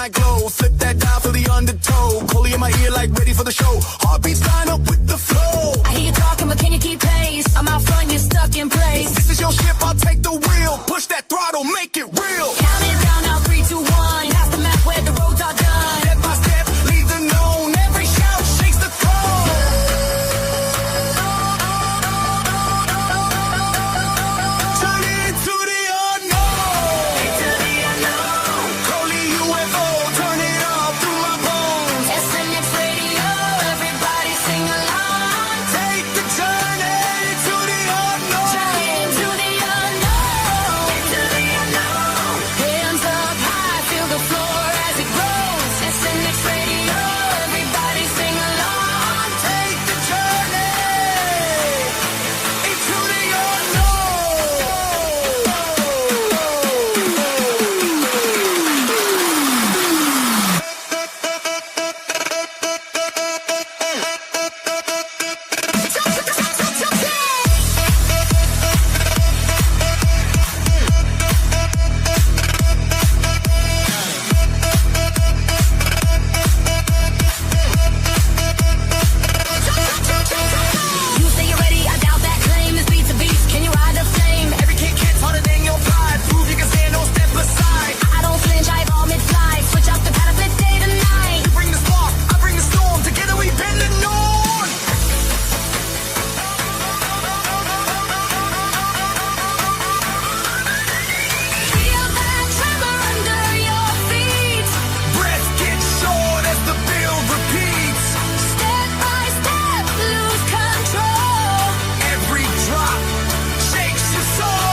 night glow. Flip that dial, feel the undertow. Coley in my ear like ready for the show. Heartbeats line up with the flow. I hear you talking, but can you keep pace? I'm out front, you're stuck in place. This is your ship, I'll take the wheel. Push that throttle, make it real. Count it down now, 3, 2, 1. Pass the map where the roads are done. Step by step, leave the known. Every shout shakes the throne. Turn into the unknown. Into the unknown. ColeyUFO, turn it up through my bones. SNX Radio, everybody sing along. Take the journey to the unknown. Journey into the unknown. Into the unknown. Hands up high, feel the floor as it grows. SNX Radio, everybody sing along. Take the journey into the You say you're ready, I doubt that claim. This beat's a beast, can you ride the flame? Every kick hits harder than your pride. Prove you can stand, no step aside. I don't flinch, I evolve mid-flight. Switch up the pattern, flip day to night. You bring the spark, I bring the storm. Together we bend the norm. Feel that tremor under your feet. Breath gets short as the build repeats. Step by step, lose control. Every drop shakes your soul.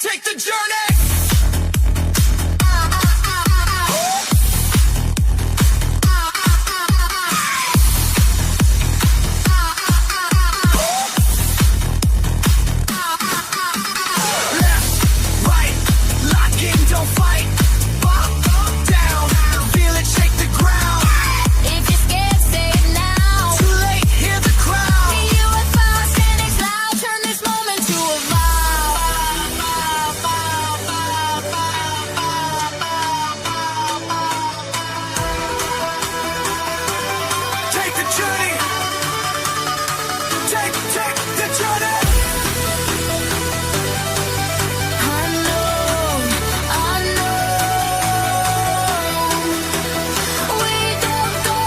Take the journey. Left, right, lock in, don't fight. Pop, down, feel it shake the ground. If you're scared, say it now. Too late, hear the crowd. ColeyUFO, SNX loud. Turn this moment to a vow. Take the journey. Take the journey. Unknown, unknown. We don't go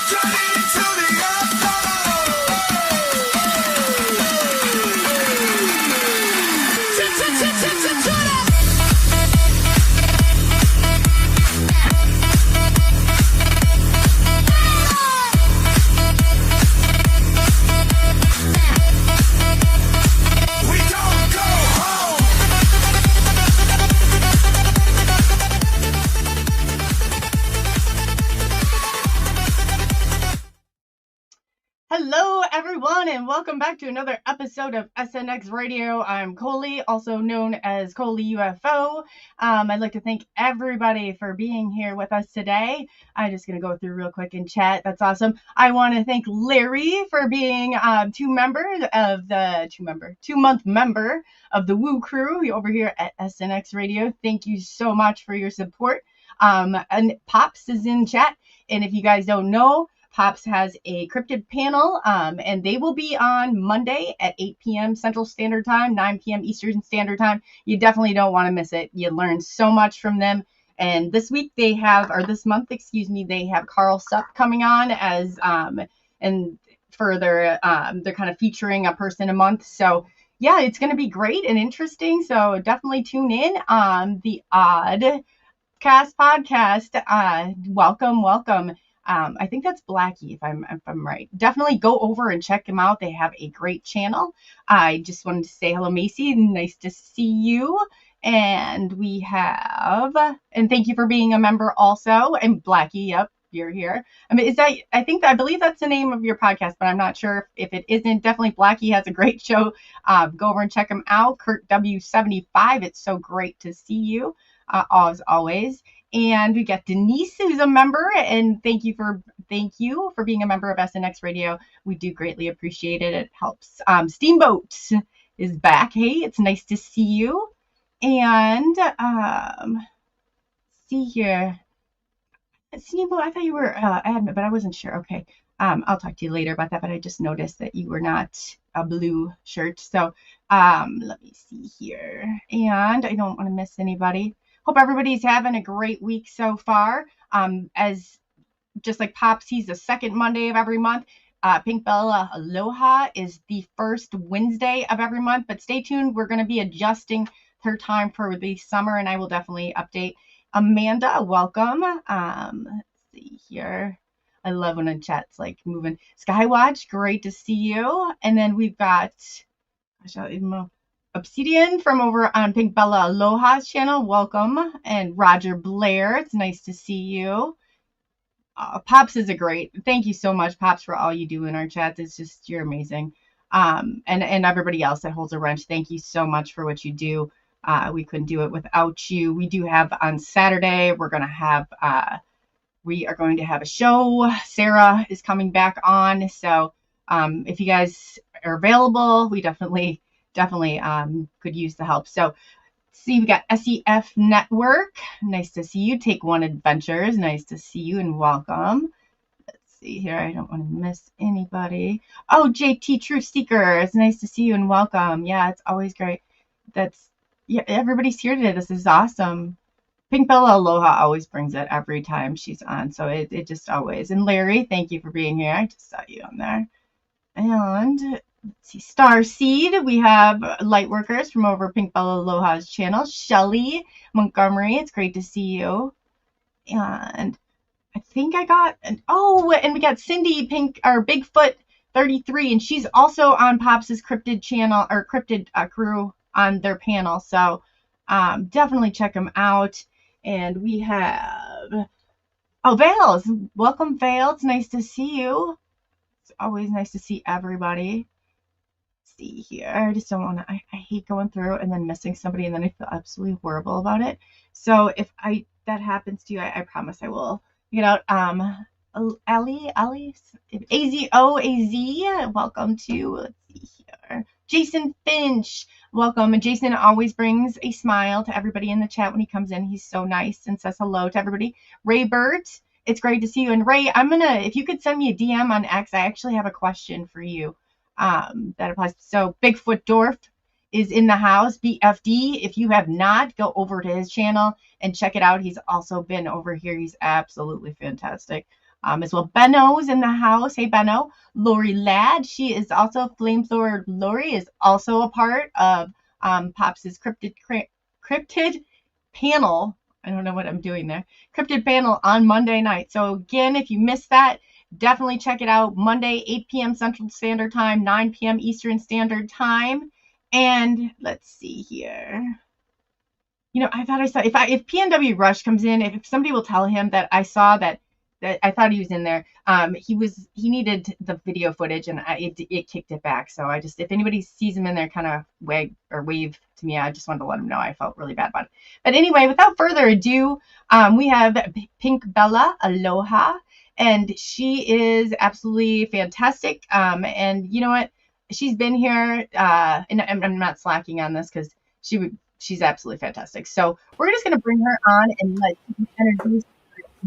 Journey into the We don't go home. Hello, everyone, and welcome back to another episode of SNX Radio. I'm Coley, also known as ColeyUFO. I'd like to thank everybody for being here with us today. I'm just going to go through real quick and chat. That's awesome. I want to thank Larry for being two-month member of the Woo Crew over here at SNX Radio. Thank you so much for your support. And Pops is in chat, and if you guys don't know, Pops has a cryptid panel, and they will be on Monday at 8 p.m. Central Standard Time, 9 p.m. Eastern Standard Time. You definitely don't want to miss it. You learn so much from them. And this month, they have Carl Supp coming on as, and for they're kind of featuring a person a month. So yeah, it's going to be great and interesting. So definitely tune in on the Oddcast podcast. Welcome. I think that's Blackie, if I'm right. Definitely go over and check them out. They have a great channel. I just wanted to say hello, Macy. Nice to see you. And we have, and thank you for being a member also. And Blackie, yep, you're here. I mean, I believe that's the name of your podcast, but I'm not sure if it isn't. Definitely Blackie has a great show. Go over and check him out. Kurt W75. It's so great to see you, as always. And we got Denise, who's a member, and thank you for being a member of SNX Radio. We do greatly appreciate it. It helps. Steamboat is back. Hey, it's nice to see you. And see here, Steamboat. I thought you were admin, but I wasn't sure. Okay, I'll talk to you later about that. But I just noticed that you were not a blue shirt. So let me see here, and I don't want to miss anybody. Hope everybody's having a great week so far. As just like Pops, he's the second Monday of every month. Pink Bella Aloha is the first Wednesday of every month. But stay tuned. We're going to be adjusting her time for the summer, and I will definitely update. Amanda, welcome. Let's see here. I love when the chat's like moving. Skywatch, great to see you. And then we've got Obsidian from over on Pink Bella Aloha's channel. Welcome. And Roger Blair, it's nice to see you. Pops is a great. Thank you so much, Pops, for all you do in our chats. It's just, you're amazing. And everybody else that holds a wrench, thank you so much for what you do. We couldn't do it without you. We do have on Saturday, we are going to have a show. Sarah is coming back on. So if you guys are available, we definitely could use the help. So see, we got SEF Network. Nice to see you. Take One Adventures. Nice to see you and welcome. Let's see here. I don't want to miss anybody. Oh, JT Truth Seeker. It's nice to see you and welcome. Yeah, it's always great. Yeah, everybody's here today. This is awesome. Pink Bella Aloha always brings it every time she's on. So it just always. And Larry, thank you for being here. I just saw you on there. And let's see, Star Seed. We have light workers from over Pink Bella Aloha's channel. Shelly Montgomery. It's great to see you. And I think and we got Cindy Bigfoot 33, and she's also on Pops's cryptid channel or cryptid crew on their panel. So definitely check them out. And we have Vales. Welcome, Vale. It's nice to see you. It's always nice to see everybody. Let's see here. I just don't want to. I hate going through and then missing somebody, and then I feel absolutely horrible about it. So if that happens to you, I promise I will get out. Ali, AZOAZ. Welcome to. Let's see here. Jason Finch, welcome. And Jason always brings a smile to everybody in the chat when he comes in. He's so nice and says hello to everybody. Ray Burt, it's great to see you. And Ray, if you could send me a DM on X, I actually have a question for you that applies. So Bigfoot Dwarf is in the house, BFD. If you have not, go over to his channel and check it out. He's also been over here. He's absolutely fantastic. As well, Benno's in the house. Hey, Benno. Lori Ladd. She is also Flamethrower. Lori is also a part of Pops' cryptid panel. I don't know what I'm doing there. Cryptid panel on Monday night. So again, if you missed that, definitely check it out. Monday, 8 p.m. Central Standard Time, 9 p.m. Eastern Standard Time. And let's see here. I thought I saw if PNW Rush comes in, if somebody will tell him that I saw that I thought he was in there. He needed the video footage, and it kicked it back. So if anybody sees him in there, kind of wave to me. I just wanted to let him know. I felt really bad about it. But anyway, without further ado, we have Pink Bella Aloha, and she is absolutely fantastic. And you know what? She's been here, and I'm not slacking on this because she's absolutely fantastic. So we're just gonna bring her on and let her introduce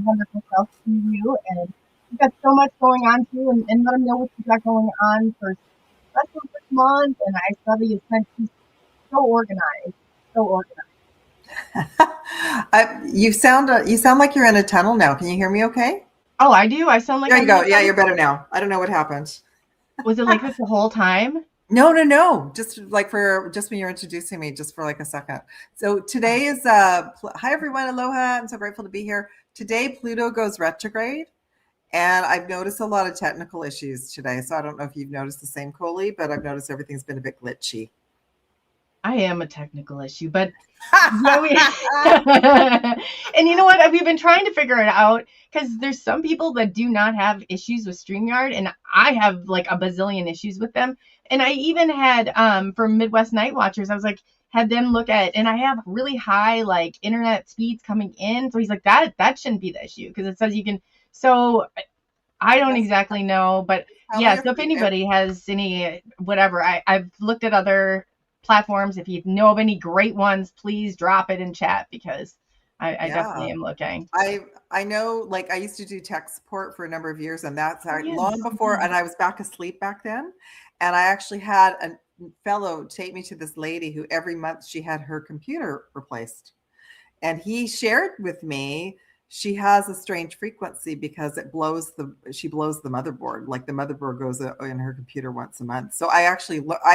wonderful self to you, and you've got so much going on too, and let them know what you've got going on for this month. And I saw that you sent so organized. You sound like you're in a tunnel now. Can you hear me okay? Oh, I do. I sound like there you go. Yeah, you're better now. I don't know what happened. Was it like this the whole time? No. Just when you're introducing me, just for like a second. So today is hi everyone, aloha. I'm so grateful to be here. Today Pluto goes retrograde, and I've noticed a lot of technical issues today. So I don't know if you've noticed the same, Coley, but I've noticed everything's been a bit glitchy. I am a technical issue, but yeah, and you know what? We've been trying to figure it out because there's some people that do not have issues with StreamYard, and I have like a bazillion issues with them. And I even had for Midwest Night Watchers, I was like, had them look at, and I have really high like internet speeds coming in. So he's like, that shouldn't be the issue because it says you can. So I don't exactly know, but yeah. So if anybody has any whatever, I've looked at other platforms. If you know of any great ones, please drop it in chat because I definitely am looking. I know, like I used to do tech support for a number of years, and that's Yes. long before, and I was back asleep back then. And I actually had a fellow take me to this lady who every month she had her computer replaced. And he shared with me she has a strange frequency because she blows the motherboard. Like the motherboard goes in her computer once a month. So I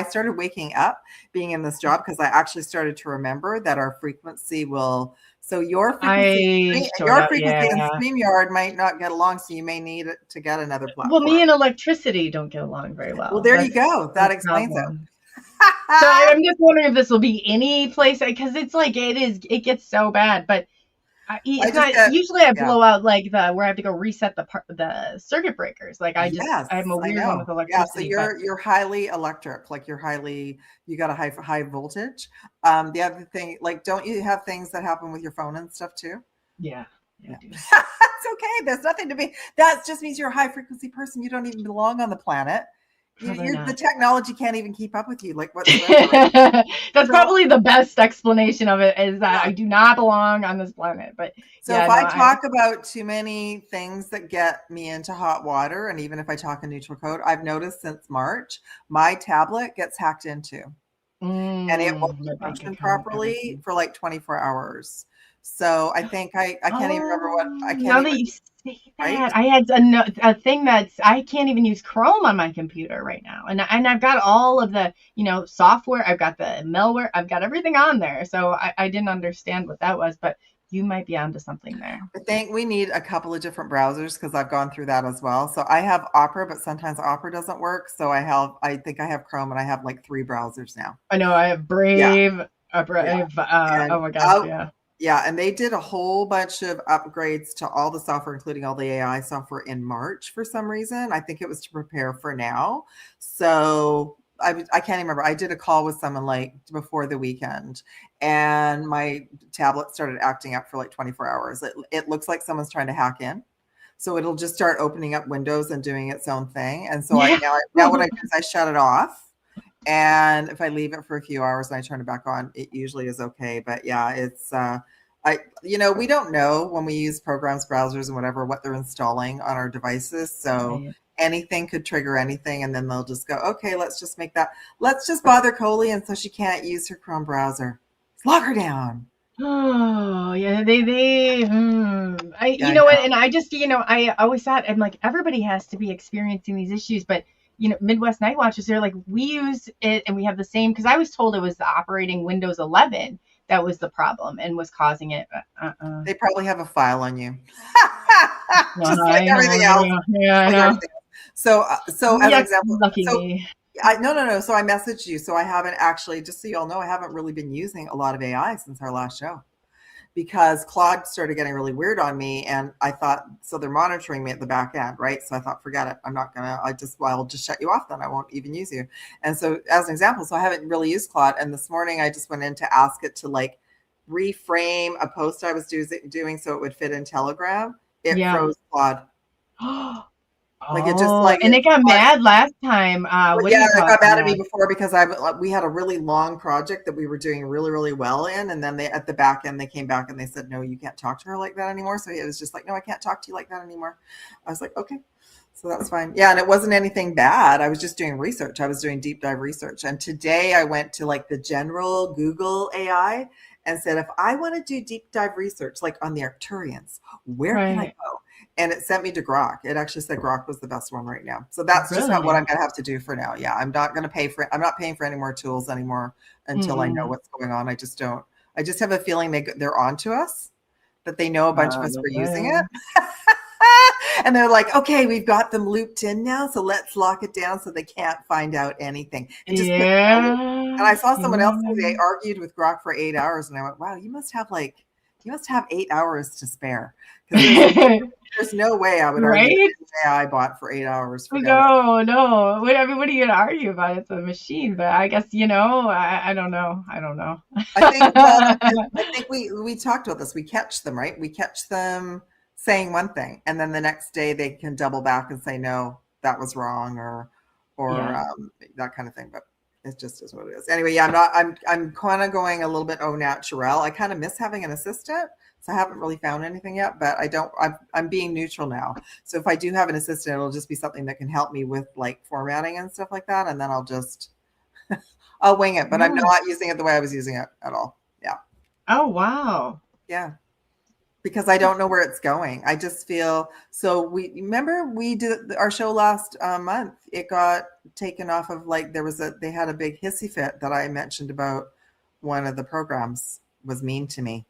started waking up being in this job because I actually started to remember that our frequency will. So your frequency and StreamYard might not get along, so you may need it to get another platform. Well, me and electricity don't get along very well. Well, there you go. That explains it. So I'm just wondering if this will be any place because it's like it gets so bad, but usually I blow out like where I have to go reset the circuit breakers. Like I'm a weird one with electricity. Yeah, so you're highly electric, like you got a high voltage. The other thing, like, don't you have things that happen with your phone and stuff too? Yeah. It's okay. There's nothing to be. That just means you're a high frequency person. You don't even belong on the planet. The technology can't even keep up with you. Like whatsoever. That's probably the best explanation of it is that I do not belong on this planet. But so if I talk about too many things that get me into hot water, and even if I talk in neutral code, I've noticed since March, my tablet gets hacked into, and it won't function properly for like 24 hours. So I think I can't even remember what I can't. Now that you say that, I had a thing that's I can't even use Chrome on my computer right now, and I've got all of the software, I've got the malware, I've got everything on there. So I didn't understand what that was, but you might be onto something there. I think we need a couple of different browsers because I've gone through that as well. So I have Opera, but sometimes Opera doesn't work. So I think I have Chrome, and I have like 3 browsers now. I know I have Brave, Brave. Oh my gosh, yeah. Yeah, and they did a whole bunch of upgrades to all the software, including all the AI software in March for some reason. I think it was to prepare for now. So I can't even remember. I did a call with someone like before the weekend, and my tablet started acting up for like 24 hours. It looks like someone's trying to hack in. So it'll just start opening up windows and doing its own thing. And so now what I do is I shut it off. And if I leave it for a few hours and I turn it back on, it usually is okay. But yeah, it's we don't know when we use programs, browsers, and whatever what they're installing on our devices. So anything could trigger anything, and then they'll just go, okay, let's just bother Coley, and so she can't use her Chrome browser. Let's lock her down. Oh yeah, you know what? And I just I always thought I'm like everybody has to be experiencing these issues, but. Midwest Night Watchers, they're like, we use it and we have the same, because I was told it was the operating Windows 11 that was the problem and was causing it. They probably have a file on you. Just like everything else. Yeah, I know. So as an example, lucky me. No. So I messaged you. So I haven't actually, just so you all know, I haven't really been using a lot of AI since our last show. Because Claude started getting really weird on me, and I thought, so they're monitoring me at the back end, right? So I thought, forget it. I'll just shut you off then. I won't even use you. And so as an example, so I haven't really used Claude. And this morning I just went in to ask it to like reframe a post I was doing so it would fit in Telegram. It froze Claude. Like it just and it got mad last time. It got mad at me before because we had a really long project that we were doing really, really well in, and then at the back end they came back and they said, no, you can't talk to her like that anymore. So it was just like, no, I can't talk to you like that anymore. I was like, okay, so that's fine. Yeah, and it wasn't anything bad. I was just doing research. I was doing deep dive research, and today I went to like the general Google AI and said, if I want to do deep dive research like on the Arcturians, where can I go? And it sent me to Grok. It actually said Grok was the best one right now. So that's just what I'm going to have to do for now. Yeah, I'm not going to pay for it. I'm not paying for any more tools anymore until I know what's going on. I just have a feeling they're on to us, that they know a bunch of us were using it. And they're like, okay, we've got them looped in now, so let's lock it down so they can't find out anything. It just and I saw someone else today argued with Grok for 8 hours, and I went, wow, you must have 8 hours to spare. Because there's no way I would argue Right? with an AI bot for 8 hours. No. What are you gonna argue about? It's a machine, but I guess I don't know. I think we talked about this. We catch them, right? We catch them saying one thing, and then the next day they can double back and say, no, that was wrong, or that kind of thing. But it just is what it is. Anyway, yeah, I'm kind of going a little bit au naturel. I kind of miss having an assistant. So I haven't really found anything yet, but I'm being neutral now. So if I do have an assistant, it'll just be something that can help me with like formatting and stuff like that. And then I'll wing it, but I'm not using it the way I was using it at all. Yeah. Oh, wow. Yeah. Because I don't know where it's going. I just feel, so remember we did our show last month. It got taken off of they had a big hissy fit that I mentioned about one of the programs was mean to me.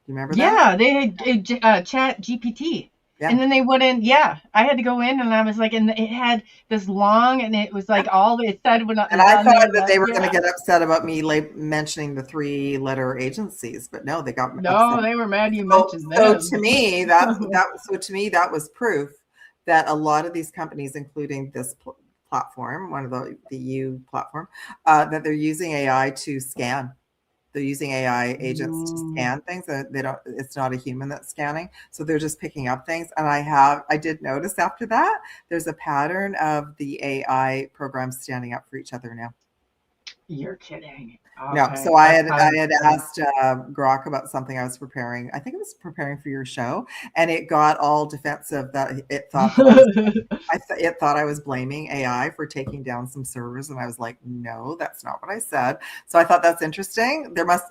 You remember that? Yeah, they had Chat GPT. Yeah. And then they wouldn't. Yeah, I had to go in, and I was like, and it had this long, and it was like all it said when. And I thought that they were going to get upset about me mentioning the 3-letter agencies, but no, they got upset. They were mad you mentioned them. So to me, that was proof that a lot of these companies, including this platform, one of the U platform, that they're using AI to scan. They're using AI agents to scan things. It's not a human that's scanning. So they're just picking up things. And I did notice after that, there's a pattern of the AI programs standing up for each other now. You're kidding. No, so I had asked Grok about something I was preparing. I think I was preparing for your show, and it got all defensive that it thought it thought I was blaming AI for taking down some servers, and I was like, no, that's not what I said. So I thought that's interesting. Grok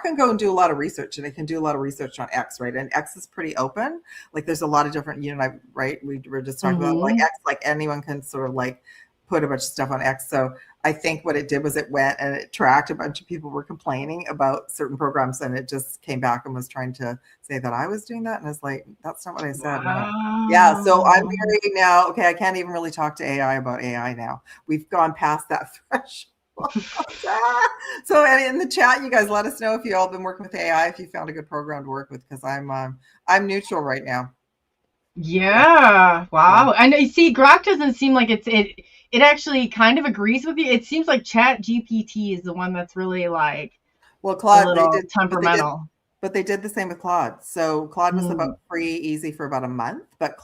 can go and do a lot of research, and it can do a lot of research on X, right? And X is pretty open. Like there's a lot of different, right? We were just talking about like X, like anyone can sort of like put a bunch of stuff on X. So I think what it did was it went and it tracked a bunch of people were complaining about certain programs, and it just came back and was trying to say that I was doing that. And I was like, that's not what I said. Wow. Yeah. So I'm very now, okay, I can't even really talk to AI about AI now. We've gone past that threshold. So in the chat, you guys let us know if you all been working with AI, if you found a good program to work with, because I'm neutral right now. Yeah. Wow. And you see, Grok doesn't seem like it actually kind of agrees with you. It seems like Chat GPT is the one that's really like Claude, a little temperamental. But they did the same with Claude. So Claude was about free, easy for about a month. But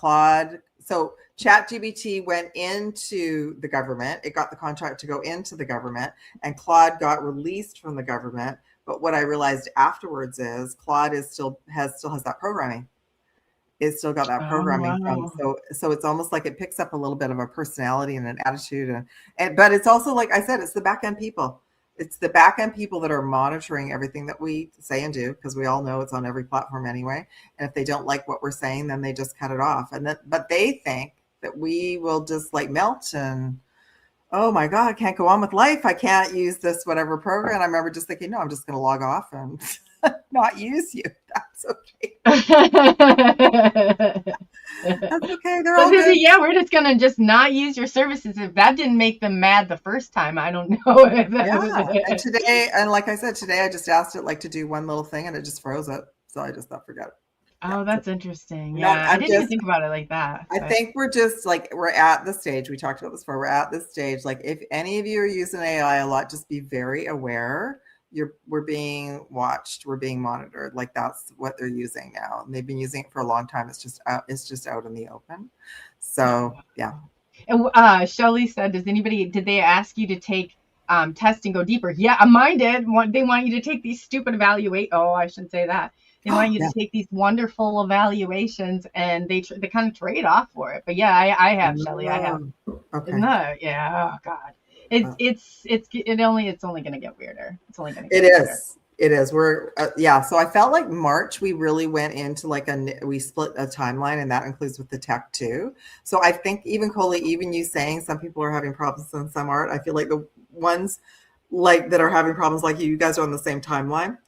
so Chat GPT went into the government. It got the contract to go into the government, and Claude got released from the government. But what I realized afterwards is Claude still has that programming. It's still got that programming from. So it's almost like it picks up a little bit of a personality and an attitude, but it's also, like I said, it's the back end people. It's the back end people that are monitoring everything that we say and do, because we all know it's on every platform anyway. And if they don't like what we're saying, then they just cut it off. But they think that we will just like melt and, oh my God, I can't go on with life. I can't use this whatever program. I remember just thinking, no, I'm just going to log off and not use you. That's okay. That's okay. They're all good. Yeah, we're just gonna just not use your services. If that didn't make them mad the first time, I don't know. And today, and like I said, today I just asked it like to do one little thing, and it just froze it. So I just thought, forget it. Oh, that's interesting. Yeah, I didn't even think about it like that. I think we're just like, we're at the stage, we talked about this before, we're at this stage, like if any of you are using AI a lot, just be very aware. We're being watched, we're being monitored. Like that's what they're using now, and they've been using it for a long time. It's just out in the open. So yeah. And Shelly said, did they ask you to take tests and go deeper? Yeah, mine did. They want you to take these stupid I shouldn't say that. They want you to take these wonderful evaluations, and they kind of trade off for it. But yeah, I have, Shelly. I have. Okay. Isn't that? Yeah. Oh God. It's only going to get weirder. It's only going to get weirder. It is. We're so I felt like March we really went into like we split a timeline, and that includes with the tech too. So I think even Coley, even you saying some people are having problems and some aren't, I feel like the ones like that are having problems like you guys are on the same timeline,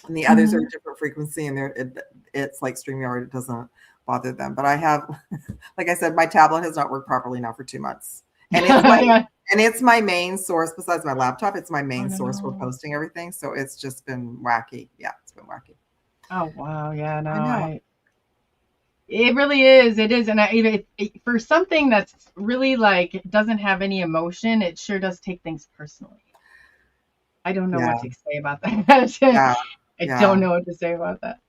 and the others are a different frequency, and it's like StreamYard, it doesn't bothered them. But I have, like I said, my tablet has not worked properly now for 2 months, and it's my Yeah. and it's my main source besides my laptop. It's my main source for no. posting everything. So it's just been wacky. Yeah, it's been wacky. Oh wow, yeah, no, I know. it really is. It is, and for something that's really like doesn't have any emotion, it sure does take things personally. I don't know Yeah, what to say about that. yeah, I yeah. don't know what to say about that.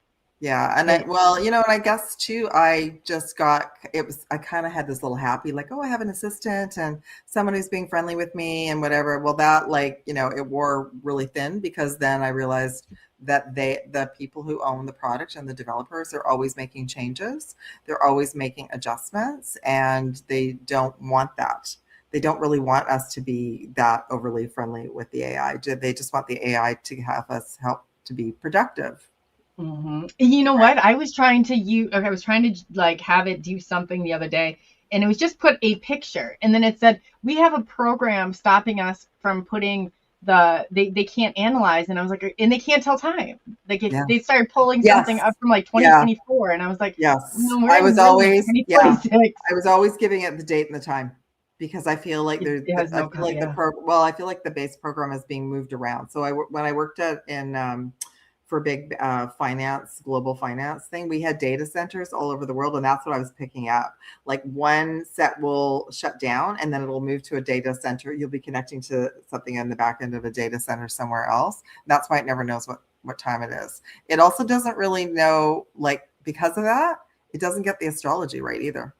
Yeah, and It, well, and I guess too, I just got it was I kind of had this little happy, like, oh, I have an assistant and someone who's being friendly with me and whatever. Well, that like, it wore really thin because then I realized that the people who own the product and the developers are always making changes. They're always making adjustments, and they don't want that. They don't really want us to be that overly friendly with the AI. They just want the AI to have us help to be productive. You know what? I was trying to like have it do something the other day, and it was just put a picture, and then it said we have a program stopping us from putting they can't analyze, and I was like, and they can't tell time. Yeah. They started pulling something Yes. up from like Yeah. 2024, and I was like, Yes. no, we're in really Yeah, 2026. I was always giving it the date and the time because I feel like It has I no, feel like yeah. I feel like the base program is being moved around. So when I worked for a big global finance thing, we had data centers all over the world, and that's what I was picking up. Like one set will shut down, and then it'll move to a data center. You'll be connecting to something in the back end of a data center somewhere else. That's why it never knows what time it is. It also doesn't really know, like, because of that, it doesn't get the astrology right either.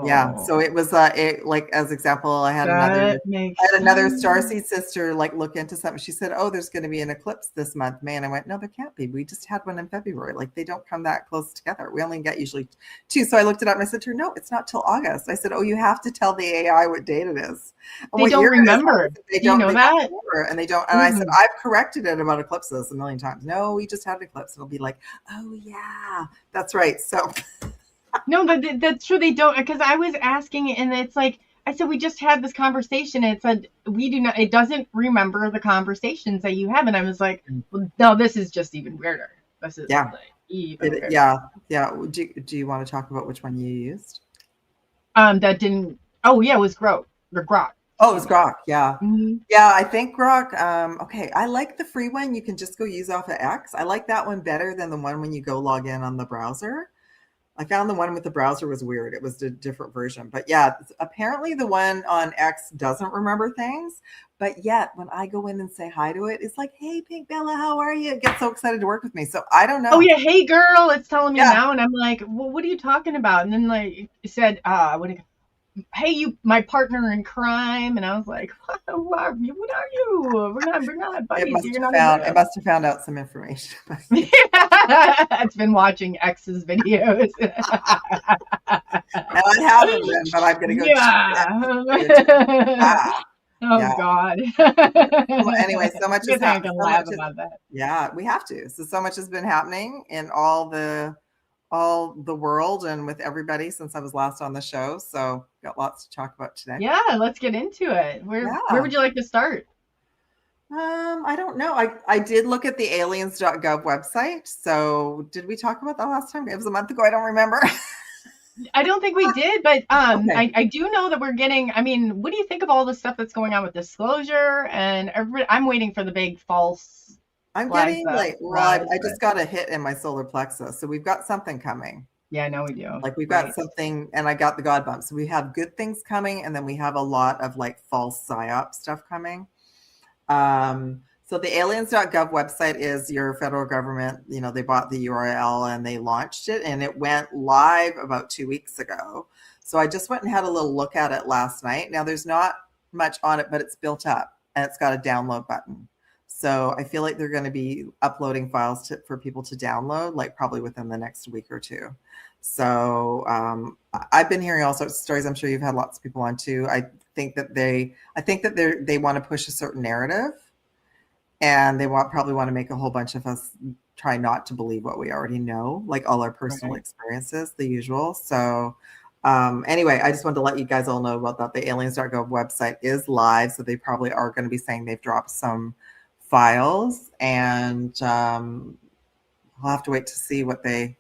Yeah, Oh, so it was like as example, that I makes had another sense. starseed sister like look into something. She said, "Oh, there's going to be an eclipse this month, man." I went, "No, there can't be. We just had one in February. Like they don't come that close together. We only get usually two." So I looked it up and I said to her, "No, it's not till August." I said, "Oh, you have to tell the AI what date it is and They what don't year it is." remember. They Do you don't. know They don't that? remember, and they don't. And I said, Mm-mm. "I've corrected it about eclipses a million times. No, we just had an eclipse." It'll be like, "Oh yeah, that's right." So No, that's true. They don't, because I was asking, and it's like I said, we just had this conversation, and it said we do not. It doesn't remember the conversations that you have, and I was like, well, no, this is just even weirder. This is yeah, like even weirder. yeah, yeah. Do you want to talk about which one you used? That didn't. Oh yeah, it was Grok. Oh, it Excuse was me. Grok. Yeah. Mm-hmm. Yeah, I think Grok. Okay, I like the free one. You can just go use off of X. I like that one better than the one when you go log in on the browser. I found the one with the browser was weird. It was a different version. But yeah, apparently the one on X doesn't remember things. But yet, when I go in and say hi to it, it's like, "Hey, Pink Bella, how are you?" It gets so excited to work with me. So I don't Oh know. yeah, hey girl, it's telling me Yeah, now, and I'm like, well, what are you talking about? And then like it said, hey, you, my partner in crime, and I was like, who are you? What are you? We're not buddies. You're not in it there. must have found out some information. It's been watching X's videos. And I haven't been, but I'm gonna go check it. Yeah. Ah, Oh yeah. God. Anyway, so much has Good thing I happened. can laugh about that. Yeah, we have to. So much has been happening in all the world and with everybody since I was last on the show. So got lots to talk about today. Yeah, let's get into it. Where Yeah. would you like to start? I don't know. I did look at the aliens.gov website. So did we talk about that last time? It was a month ago. I don't remember. I don't think we did, but Okay. I do know that we're getting. I mean, what do you think of all the stuff that's going on with disclosure? And I'm waiting for the big false I'm flags getting to like, well, rise. I But just got a hit in my solar plexus. So we've got something coming. yeah, I know we do. Like we've got Right. something, and I got the God bump. So we have good things coming, and then we have a lot of like false psyop stuff coming. So the aliens.gov website is your federal government. They bought the URL and they launched it, and it went live about 2 weeks ago. So I just went and had a little look at it last night. Now there's not much on it, but it's built up and it's got a download button. So I feel like they're going to be uploading files for people to download, like probably within the next week or two. So I've been hearing all sorts of stories. I'm sure you've had lots of people on too. I think that they want to push a certain narrative, and they probably want to make a whole bunch of us try not to believe what we already know, like all our personal Right. experiences, the usual. So anyway, I just wanted to let you guys all know about that. The aliens.gov website is live, so they probably are going to be saying they've dropped some files, and I'll have to wait to see what they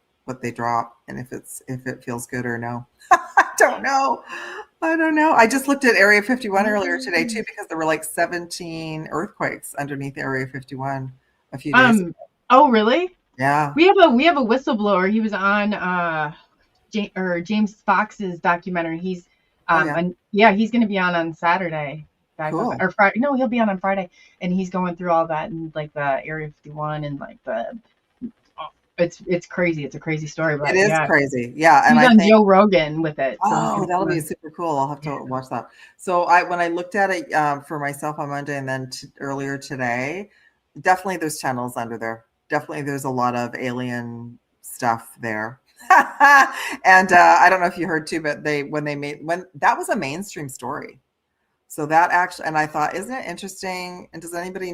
drop and if it feels good or no. I don't know. I just looked at Area 51 earlier today too because there were like 17 earthquakes underneath Area 51 a few days ago. Oh, really? Yeah. We have a whistleblower. He was on James Fox's documentary. He's he's going to be on Saturday. Cool. Or Friday. No, he'll be on Friday, and he's going through all that and like the Area 51 and like it's crazy. It's a crazy story, but it is crazy. Yeah, and he's on Joe Rogan with it. So that'll be super cool. I'll have to watch that. So when I looked at it for myself on Monday and then earlier today, definitely there's channels under there. Definitely there's a lot of alien stuff there. And I don't know if you heard too, but when that was a mainstream story. So that actually, and I thought, isn't it interesting? And does anybody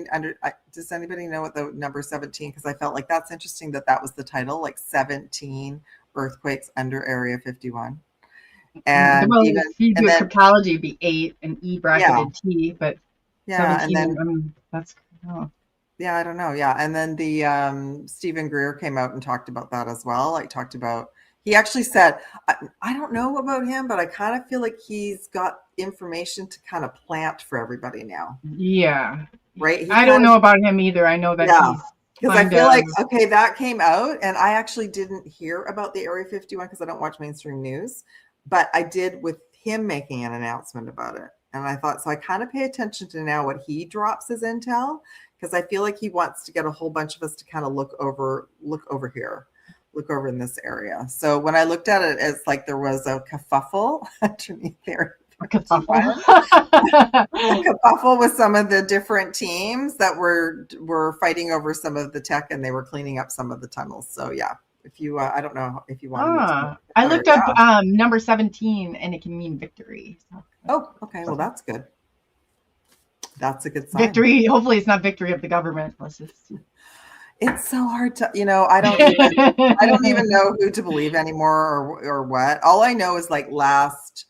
know what the number 17? Because I felt like that's interesting that was the title, like 17 earthquakes under Area 51. And if you do cryptology, it'd be 8 and E bracketed T, but 17, and then that's yeah, I don't know. Yeah, and then the Stephen Greer came out and talked about that as well. He actually said, I don't know about him, but I kind of feel like he's got information to kind of plant for everybody now. Yeah. Right? I don't know about him either. I know that because I feel like, okay, that came out, and I actually didn't hear about the Area 51 because I don't watch mainstream news, but I did with him making an announcement about it. And I thought, so I kind of pay attention to now what he drops as intel, because I feel like he wants to get a whole bunch of us to kind of look over here. Look over in this area. So when I looked at it, it's like there was a kerfuffle underneath there. A kerfuffle with some of the different teams that were fighting over some of the tech, and they were cleaning up some of the tunnels. So yeah, if you, I don't know if you want. I looked up number 17, and it can mean victory. So. Oh, okay. Well, that's good. That's a good sign. Victory. Hopefully, it's not victory of the government. Let's just. It's so hard to, I don't even know who to believe anymore or what. All I know is like last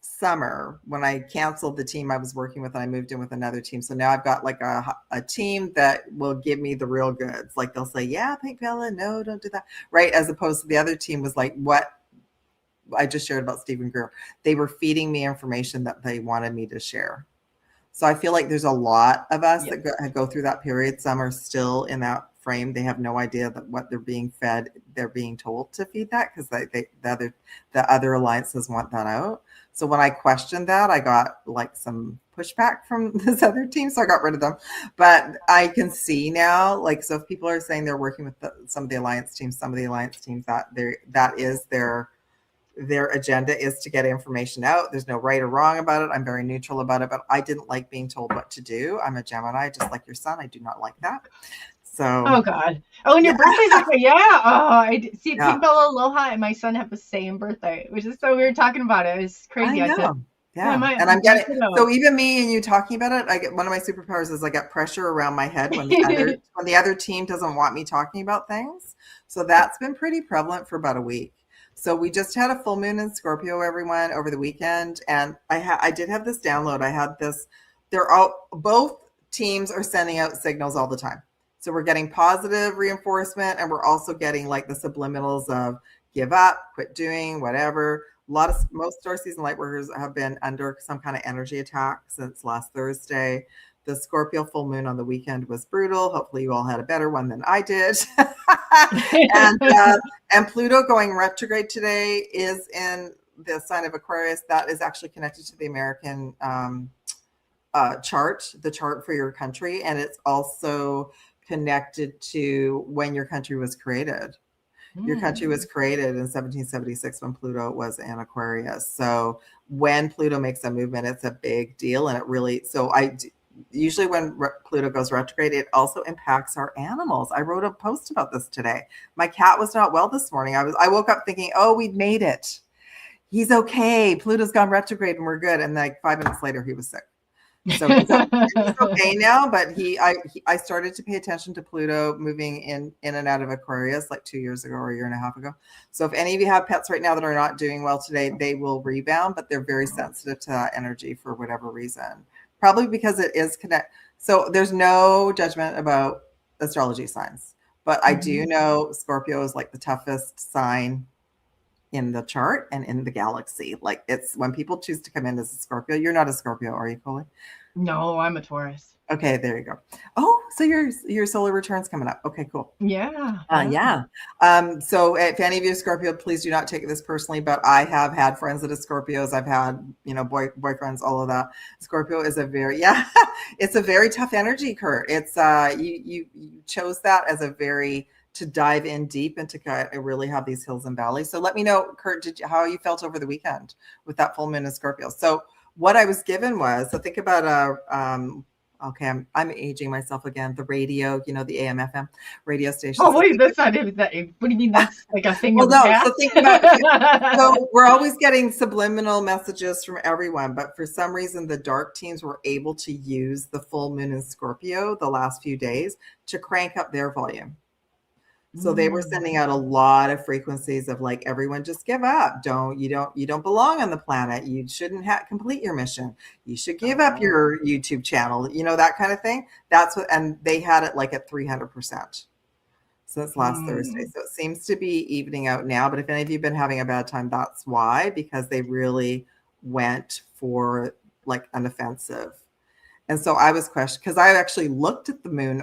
summer when I canceled the team I was working with and I moved in with another team. So now I've got like a team that will give me the real goods. Like they'll say, yeah, Pink Bella, no, don't do that. Right. As opposed to the other team was like, what I just shared about Stephen Greer. They were feeding me information that they wanted me to share. So I feel like there's a lot of us that go through that period. Some are still in that frame. They have no idea that what they're being fed, they're being told to feed that because the other alliances want that out. So when I questioned that, I got like some pushback from this other team. So I got rid of them. But I can see now, like, so if people are saying they're working with some of the alliance teams, that is their agenda is to get information out. There's no right or wrong about it. I'm very neutral about it, but I didn't like being told what to do. I'm a Gemini, just like your son. I do not like that. So. Oh God. Oh, and your birthday's okay. Yeah. Oh, I see. Pink Bella, Aloha, and my son have the same birthday, which is so weird talking about it. It's crazy. I know. And I'm getting so even me and you talking about it. I get one of my superpowers is I get pressure around my head when the other team doesn't want me talking about things. So that's been pretty prevalent for about a week. So we just had a full moon in Scorpio, everyone, over the weekend. And I did have this download. I had this, both teams are sending out signals all the time. So we're getting positive reinforcement and we're also getting like the subliminals of give up, quit doing, whatever. Most star season light workers have been under some kind of energy attack since last Thursday. The Scorpio full moon on the weekend was brutal. Hopefully you all had a better one than I did. And Pluto going retrograde today is in the sign of Aquarius. That is actually connected to the American chart, the chart for your country. And it's also connected to when your country was created. Your country was created in 1776 when Pluto was in Aquarius. So when Pluto makes a movement, it's a big deal. And it really, usually when Pluto goes retrograde, it also impacts our animals. I wrote a post about this today. My cat was not well this morning. I woke up thinking, oh, we'd made it. He's okay. Pluto's gone retrograde and we're good. And like 5 minutes later, he was sick. So he's okay now, but I started to pay attention to Pluto moving in and out of Aquarius like 2 years ago or a year and a half ago. So if any of you have pets right now that are not doing well today, they will rebound, but they're very sensitive to that energy for whatever reason. Probably because it is connected. So there's no judgment about astrology signs, but I do know Scorpio is like the toughest sign in the chart and in the galaxy. Like it's when people choose to come in as a Scorpio. You're not a Scorpio, are you, Coley? No, I'm a Taurus. Okay, there you go. Oh, so your solar return's coming up. Okay, cool. Yeah. Yeah. So if any of you are Scorpio, please do not take this personally, but I have had friends that are Scorpios. I've had, boyfriends, all of that. Scorpio is it's a very tough energy, Kurt. It's you chose that as to dive in deep and to really have these hills and valleys. So let me know, Kurt, how you felt over the weekend with that full moon in Scorpio. So what I was given was, so think about okay, I'm aging myself again. The radio, the AM FM radio station. Oh wait, that's not it. What do you mean? That's like a thing. Well, no. So think about it. So we're always getting subliminal messages from everyone, but for some reason, the dark teams were able to use the full moon in Scorpio the last few days to crank up their volume. So they were sending out a lot of frequencies of like, everyone just give up. You don't belong on the planet. You shouldn't complete your mission. You should give up your YouTube channel, that kind of thing. And they had it like at 300% since last Thursday. So it seems to be evening out now, but if any of you have been having a bad time, that's why, because they really went for like an offensive. And so I was questioning, because I actually looked at the moon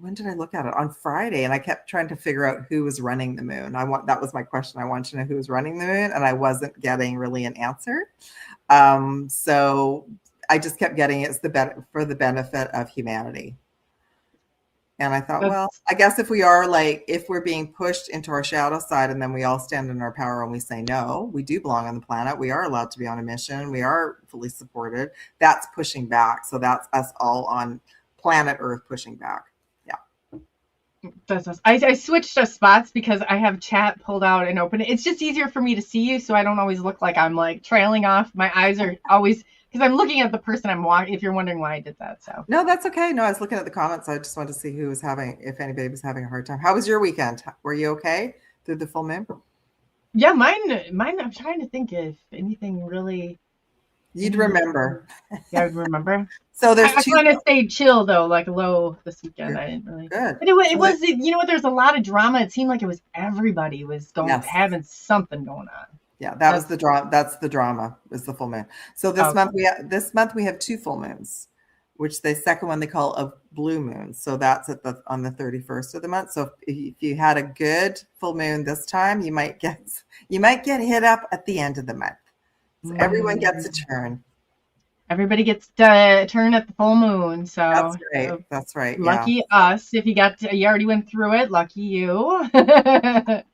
when did I look at it? On Friday, and I kept trying to figure out who was running the moon. That was my question. I wanted to know who was running the moon, and I wasn't getting really an answer. So I just kept getting it's for the benefit of humanity. And I thought, well, I guess if we're being pushed into our shadow side, and then we all stand in our power and we say, no, we do belong on the planet. We are allowed to be on a mission. We are fully supported. That's pushing back. So that's us all on planet Earth pushing back. I switched to spots because I have chat pulled out and open. It's just easier for me to see you, so I don't always look like I'm like trailing off. My eyes are always, because I'm looking at the person I'm walking. If you're wondering why I did that, so no, that's okay. No, I was looking at the comments. I just wanted to see if anybody was having a hard time. How was your weekend? Were you okay through the full moon? Yeah, mine. I'm trying to think if anything really. You'd remember. Yeah, I'd remember. So I kind of stayed chill though, like low this weekend. I didn't really. Good. But it was. You know what? There's a lot of drama. It seemed like it was everybody was having something going on. Yeah, that's the drama. That's the drama. Is the full moon. So this month we have two full moons, which the second one they call a blue moon. So that's on the 31st of the month. So if you had a good full moon this time, you might get hit up at the end of the month. So everyone gets a turn. Everybody gets to turn at the full moon. So that's right. That's right. Lucky us. If you already went through it. Lucky you. That's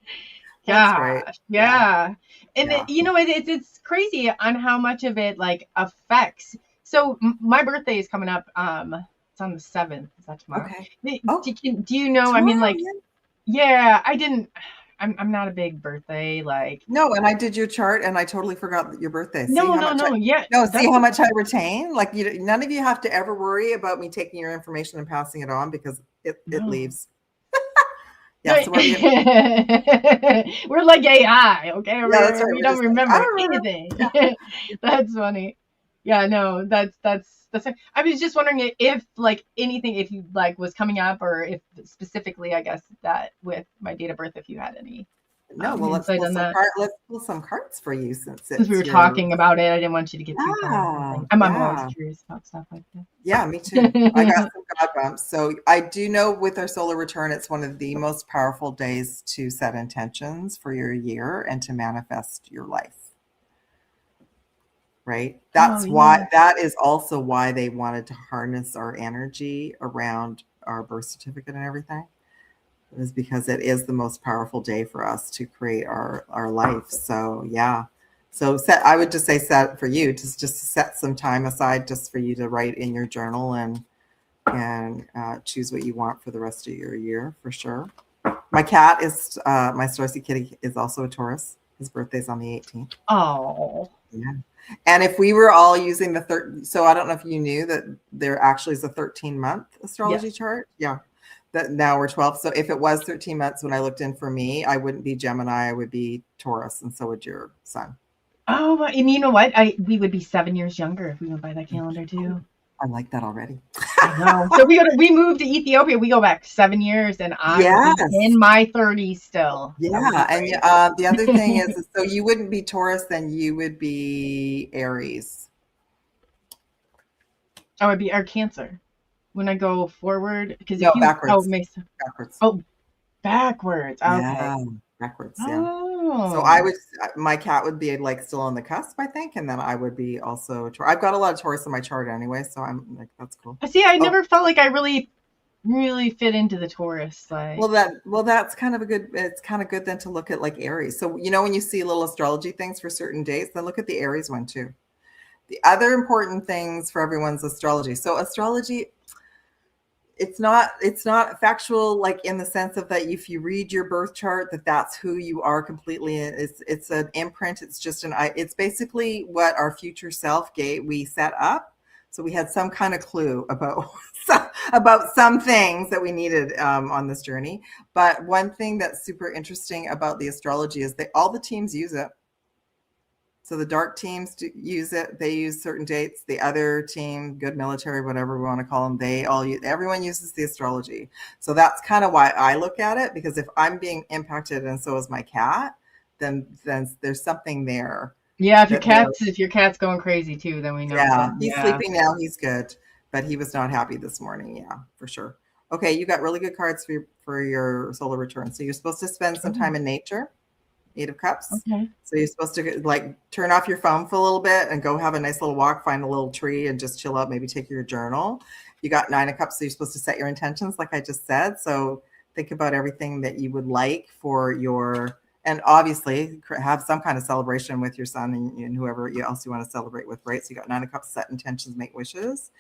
right. Yeah. And it's crazy on how much of it like affects. So my birthday is coming up. It's on the 7th. Is that tomorrow? Okay. Do you know? Tomorrow, I mean, like, yeah. I didn't. I'm not a big birthday No, and I did your chart and I totally forgot your birthday. See how much I retain. Like none of you have to ever worry about me taking your information and passing it on because it leaves. Yeah, so we're like AI, okay? Yeah, that's right. We don't remember anything. That's funny. Yeah, no, that's. I was just wondering if like anything, if you like was coming up, or if specifically, I guess that with my date of birth, if you had any. No, well, let's pull some cards for you since we were talking about it. I didn't want you to get too far. I'm always curious about stuff like that. Yeah, me too. I got some God bumps. So I do know with our solar return, it's one of the most powerful days to set intentions for your year and to manifest your life. Right? That's why, that is also why they wanted to harness our energy around our birth certificate and everything. Is because it is the most powerful day for us to create our life. So yeah. So I would just say set for you to just set some time aside just for you to write in your journal and choose what you want for the rest of your year for sure. My cat is my Starsy Kitty is also a Taurus. His birthday's on the 18th. Oh. Yeah. And if we were all using so I don't know if you knew that there actually is a 13-month astrology chart. Yeah. That now we're 12. So if it was 13 months when I looked in for me, I wouldn't be Gemini, I would be Taurus, and so would your son. Oh, and you know what? We would be 7 years younger if we went by that calendar too. I like that already. I know. So we moved to Ethiopia. We go back 7 years, and I'm Yes. in my 30s still. That would be Yeah, and great. the other thing is, so you wouldn't be Taurus, then you would be Aries. I would be our Cancer when I go forward, because No, if you backwards. makes Backwards. backwards. Okay. Yeah, backwards. Yeah. Oh. So I would, my cat would be like still on the cusp, I think, and then I would be also. I've got a lot of Taurus in my chart anyway, so I'm like, that's cool. See, I never felt like I really fit into the Taurus. Like, That's kind of a good. It's kind of good then to look at like Aries. So when you see little astrology things for certain dates, then look at the Aries one too. The other important things for everyone's astrology. So astrology, it's not factual, like in the sense of that if you read your birth chart, that's who you are completely. It's an imprint. It's just it's basically what our future self we set up. So we had some kind of clue about some things that we needed on this journey. But one thing that's super interesting about the astrology is that all the teams use it. So the dark teams use it. They use certain dates. The other team, good military, whatever we want to call them, everyone uses the astrology. So that's kind of why I look at it, because if I'm being impacted and so is my cat, then there's something there. Yeah, if your cat's going crazy too, then we know. Yeah, he's sleeping now. He's good, but he was not happy this morning. Yeah, for sure. Okay, you got really good cards for your solar return. So you're supposed to spend some time in nature. 8 of Cups. Okay. So you're supposed to like turn off your phone for a little bit and go have a nice little walk, find a little tree and just chill out, maybe take your journal. You got 9 of Cups, so you're supposed to set your intentions like I just said. So think about everything that you would like for and obviously have some kind of celebration with your son and whoever else you want to celebrate with, right? So you got 9 of Cups, set intentions, make wishes.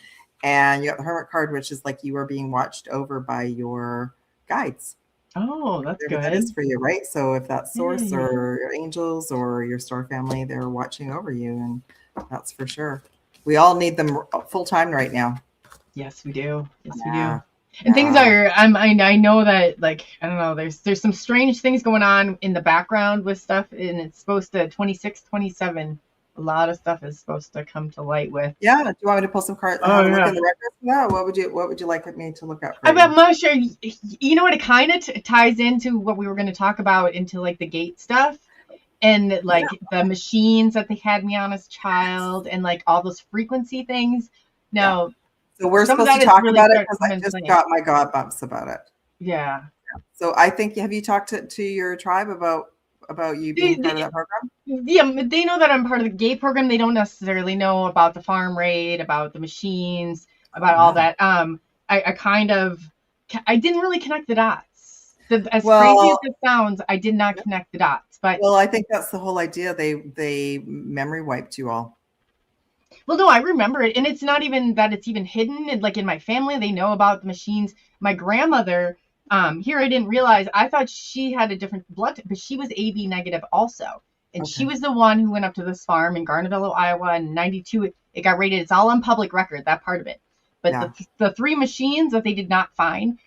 And you got the Hermit card, which is like you are being watched over by your guides. Oh, that's good. That is for you, right? So if that's source or your angels or your star family, they're watching over you, and that's for sure. We all need them full time right now. Yes, we do. Yes, we do. And things are. I know that, like, I don't know. There's some strange things going on in the background with stuff, and it's supposed to 26, 27. A lot of stuff is supposed to come to light with. Yeah. Do you want me to pull some cards? Look in the records for that? What would you like me to look at? I'm not sure. You know what? It kind of ties into what we were going to talk about, into like the gate stuff, and like the machines that they had me on as a child, and like all those frequency things. No. Yeah. So we're supposed to talk about it because I just got my God bumps about it. Yeah. So I think, have you talked to your tribe about you being part of that program? Yeah, they know that I'm part of the gate program. They don't necessarily know about the farm raid, about the machines, about all that. I didn't really connect the dots. Crazy as it sounds, I did not connect the dots. But I think that's the whole idea. They memory wiped you all. Well, no, I remember it, and it's not even that it's even hidden. And like in my family, they know about the machines. My grandmother, here I didn't realize. I thought she had a different blood, but she was AB negative also, and she was the one who went up to this farm in Garnaville, Iowa, in '92. It got raided. It's all on public record, that part of it. But the 3 machines that they did not find.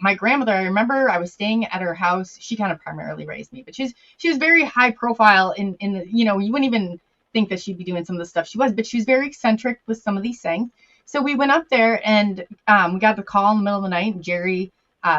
My grandmother, I remember I was staying at her house. She kind of primarily raised me, but she was very high profile in the, you wouldn't even think that she'd be doing some of the stuff she was, but she was very eccentric with some of these things. So we went up there, and we got the call in the middle of the night, and Jerry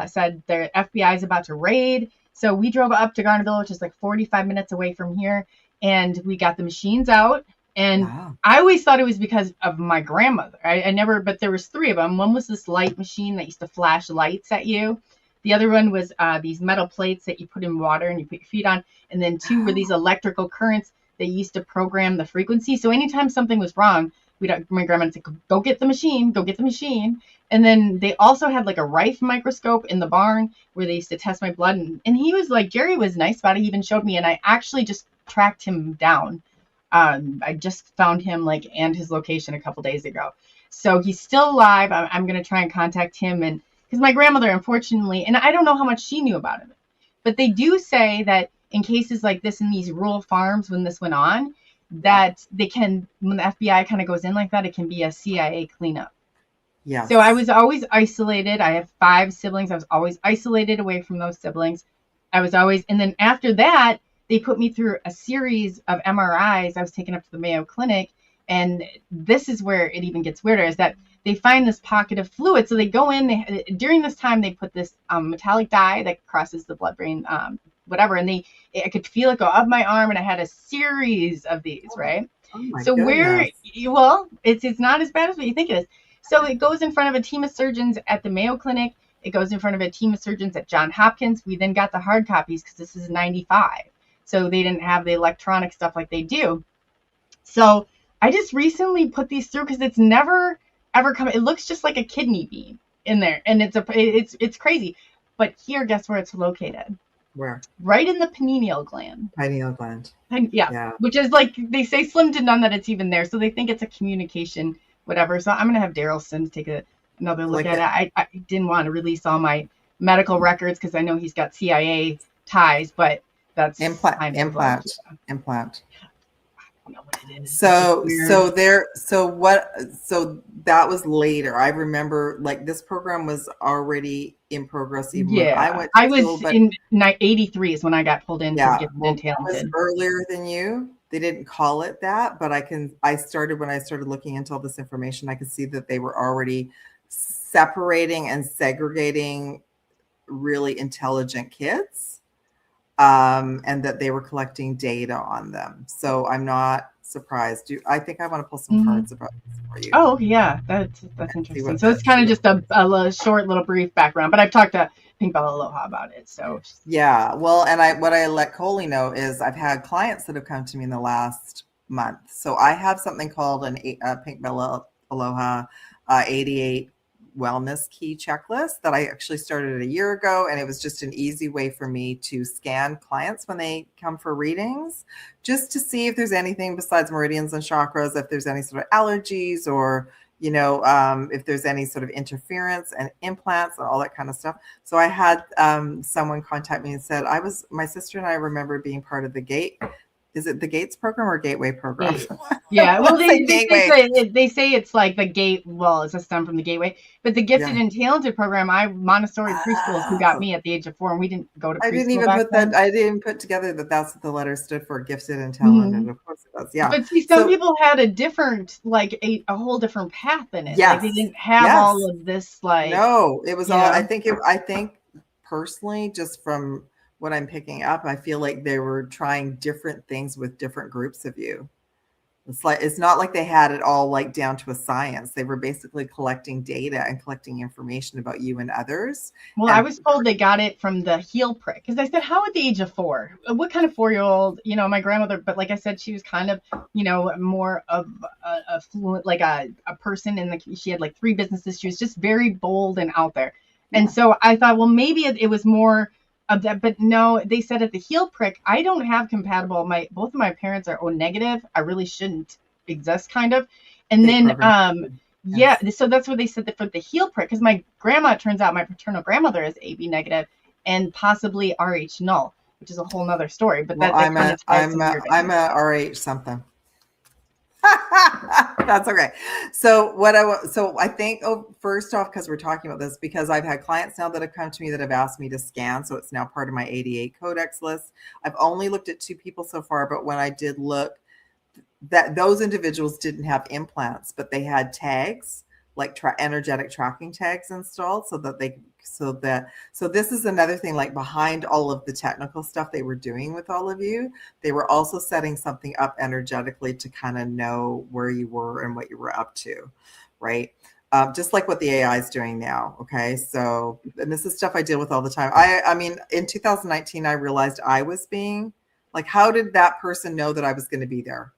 said the FBI is about to raid. So we drove up to Garnaville, which is like 45 minutes away from here, and we got the machines out. And I always thought it was because of my grandmother. I never, but there was 3 of them. One was this light machine that used to flash lights at you. The other one was these metal plates that you put in water and you put your feet on. And then 2 were these electrical currents that used to program the frequency. So anytime something was wrong, my grandma would say, go get the machine, go get the machine. And then they also had like a Rife microscope in the barn where they used to test my blood. And he was like, Jerry was nice about it. He even showed me, and I actually just tracked him down. I just found him and his location a couple days ago. So he's still alive. I'm going to try and contact him. And because my grandmother, unfortunately, and I don't know how much she knew about it, but they do say that in cases like this in these rural farms, when this went on, that when the FBI kind of goes in like that, it can be a CIA cleanup. Yeah. So I was always isolated. I have 5 siblings. I was always isolated away from those siblings. And then after that, they put me through a series of MRIs. I was taken up to the Mayo Clinic, And this is where it even gets weirder, is that they find this pocket of fluid. So they go in, during this time, they put this metallic dye that crosses the blood-brain, whatever. And I could feel it go up my arm, and I had a series of these, right? Oh my So goodness. it's not as bad as what you think it is. So it goes in front of a team of surgeons at the Mayo Clinic. It goes in front of a team of surgeons at Johns Hopkins. We then got the hard copies because this is 95. So they didn't have the electronic stuff like they do. So I just recently put these through because it's never ever come. It looks just like a kidney bean in there, and it's crazy. But here, guess where it's located? Where? Right in the pineal gland. Pineal gland. Yeah, which is like they say slim to none that it's even there, so they think it's a communication whatever. So I'm gonna have Daryl Sims take another look at it. I didn't want to release all my medical records because I know he's got CIA ties, but that's implant. I don't know what it is. So that was later. I remember like this program was already in progress even when I went to school, but in 83 is when I got pulled into Gifted and Talented. I was earlier than you. They didn't call it that, but when I started looking into all this information, I could see that they were already separating and segregating really intelligent kids. And that they were collecting data on them. So I'm not surprised. I think I want to pull some cards about this for you. Oh, yeah, that's interesting. So it's kind of just a short little brief background, but I've talked to Pink Bella Aloha about it. So yeah, well, and what I let Coley know is I've had clients that have come to me in the last month. So I have something called a Pink Bella Aloha 88 wellness key checklist that I actually started a year ago, and it was just an easy way for me to scan clients when they come for readings, just to see if there's anything besides meridians and chakras, if there's any sort of allergies, or if there's any sort of interference and implants and all that kind of stuff. So I had someone contact me and said, my sister and I remember being part of the GATE. Is it the GATES program or Gateway program? Yeah, well, they say it's like the gate. Well, it's a stem from the Gateway, but the Gifted and Talented program. Montessori preschools who got me at the age of 4, and we didn't go to preschool. I didn't put together that's what the letter stood for, Gifted and Talented. Of course it does. Yeah. But see, some people had a different, like a whole different path in it. Yes. Like they didn't have all of this. Like no, it was all. I think personally, just from what I'm picking up, I feel like they were trying different things with different groups of you. It's not like they had it all like down to a science. They were basically collecting data and collecting information about you and others. Well, I was told they got it from the heel prick, because I said, how at the age of 4? What kind of 4-year-old? My grandmother, but like I said, she was kind of, more of a fluent, like a person she had like 3 businesses. She was just very bold and out there. Yeah. And so I thought, well, maybe it was more of that, but no, they said at the heel prick, I don't have compatible. Both of my parents are O negative. I really shouldn't exist, kind of. And then, so that's what they said that for the heel prick, because my grandma, it turns out my paternal grandmother is AB negative and possibly RH null, which is a whole nother story. But I'm a RH something. That's okay. So I think first off, because we're talking about this, because I've had clients now that have come to me that have asked me to scan, so it's now part of my 88 codex list. I've only looked at 2 people so far, but when I did look, that those individuals didn't have implants, but they had tags, like energetic tracking tags installed, so this is another thing, like behind all of the technical stuff they were doing with all of you, they were also setting something up energetically to kind of know where you were and what you were up to, right? Just like what the AI is doing now. Okay. So, and this is stuff I deal with all the time. I mean, in 2019, I realized I was being like, how did that person know that I was going to be there?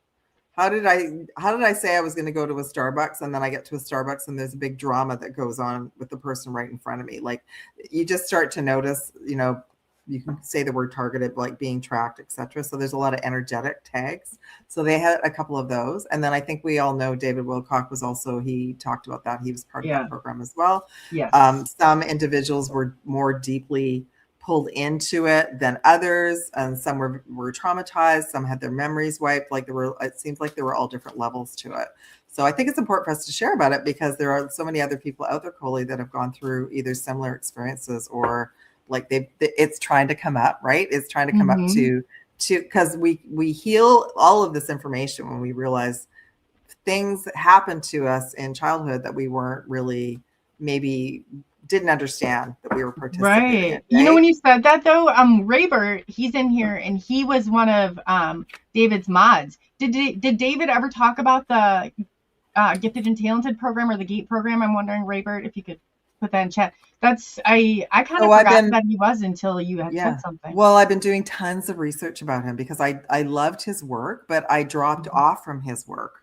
How did I say I was going to go to a Starbucks, and then I get to a Starbucks and there's a big drama that goes on with the person right in front of me? Like, you just start to notice, you can say the word targeted, like being tracked, etc. So there's a lot of energetic tags. So they had a couple of those. And then I think we all know David Wilcock he talked about that. He was part of that program as well. Yes. Some individuals were more deeply pulled into it than others, and some were traumatized, some had their memories wiped. It seems like there were all different levels to it. So I think it's important for us to share about it, because there are so many other people out there, Coley, that have gone through either similar experiences, or like it's trying to come up, right? It's trying to come up to because we heal all of this information when we realize things happened to us in childhood that we weren't really maybe didn't understand that we were participating in. Right. You know, when you said that though, Raybert, he's in here and he was one of David's mods. Did David ever talk about the Gifted and Talented program or the GATE program? I'm wondering, Raybert, if you could put that in chat. That's I kind of forgot that he was until you had said something. Well, I've been doing tons of research about him because I loved his work, but I dropped off from his work.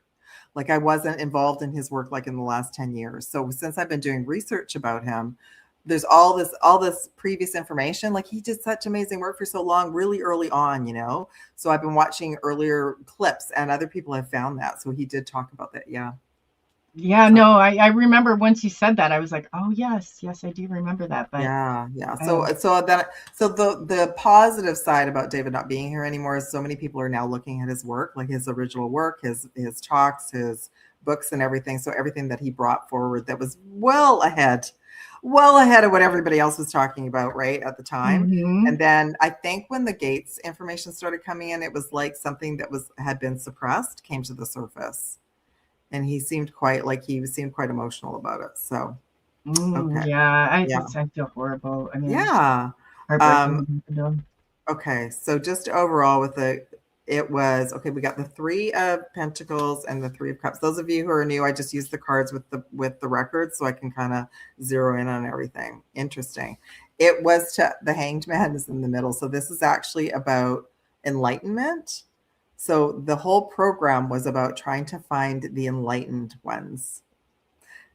Like I wasn't involved in his work like in the last 10 years. So since I've been doing research about him, there's all this previous information. Like he did such amazing work for so long, really early on, you know. So I've been watching earlier clips and other people have found that. So he did talk about that. Yeah. Yeah, no, I remember once you said that, I was like, oh yes, I do remember that. But yeah. So the positive side about David not being here anymore is so many people are now looking at his work, like his original work, his talks, his books, and everything. So everything that he brought forward that was well ahead of what everybody else was talking about, right, at the time. And then I think when the Gates information started coming in, it was like something that had been suppressed came to the surface. And he seemed quite emotional about it. So, okay. I feel horrible. I mean, okay. So just overall with it was, okay, we got the 3 of Pentacles and the 3 of Cups. Those of you who are new, I just used the cards with the records so I can kind of zero in on everything. Interesting. It was the Hanged Man is in the middle. So this is actually about enlightenment. So the whole program was about trying to find the enlightened ones,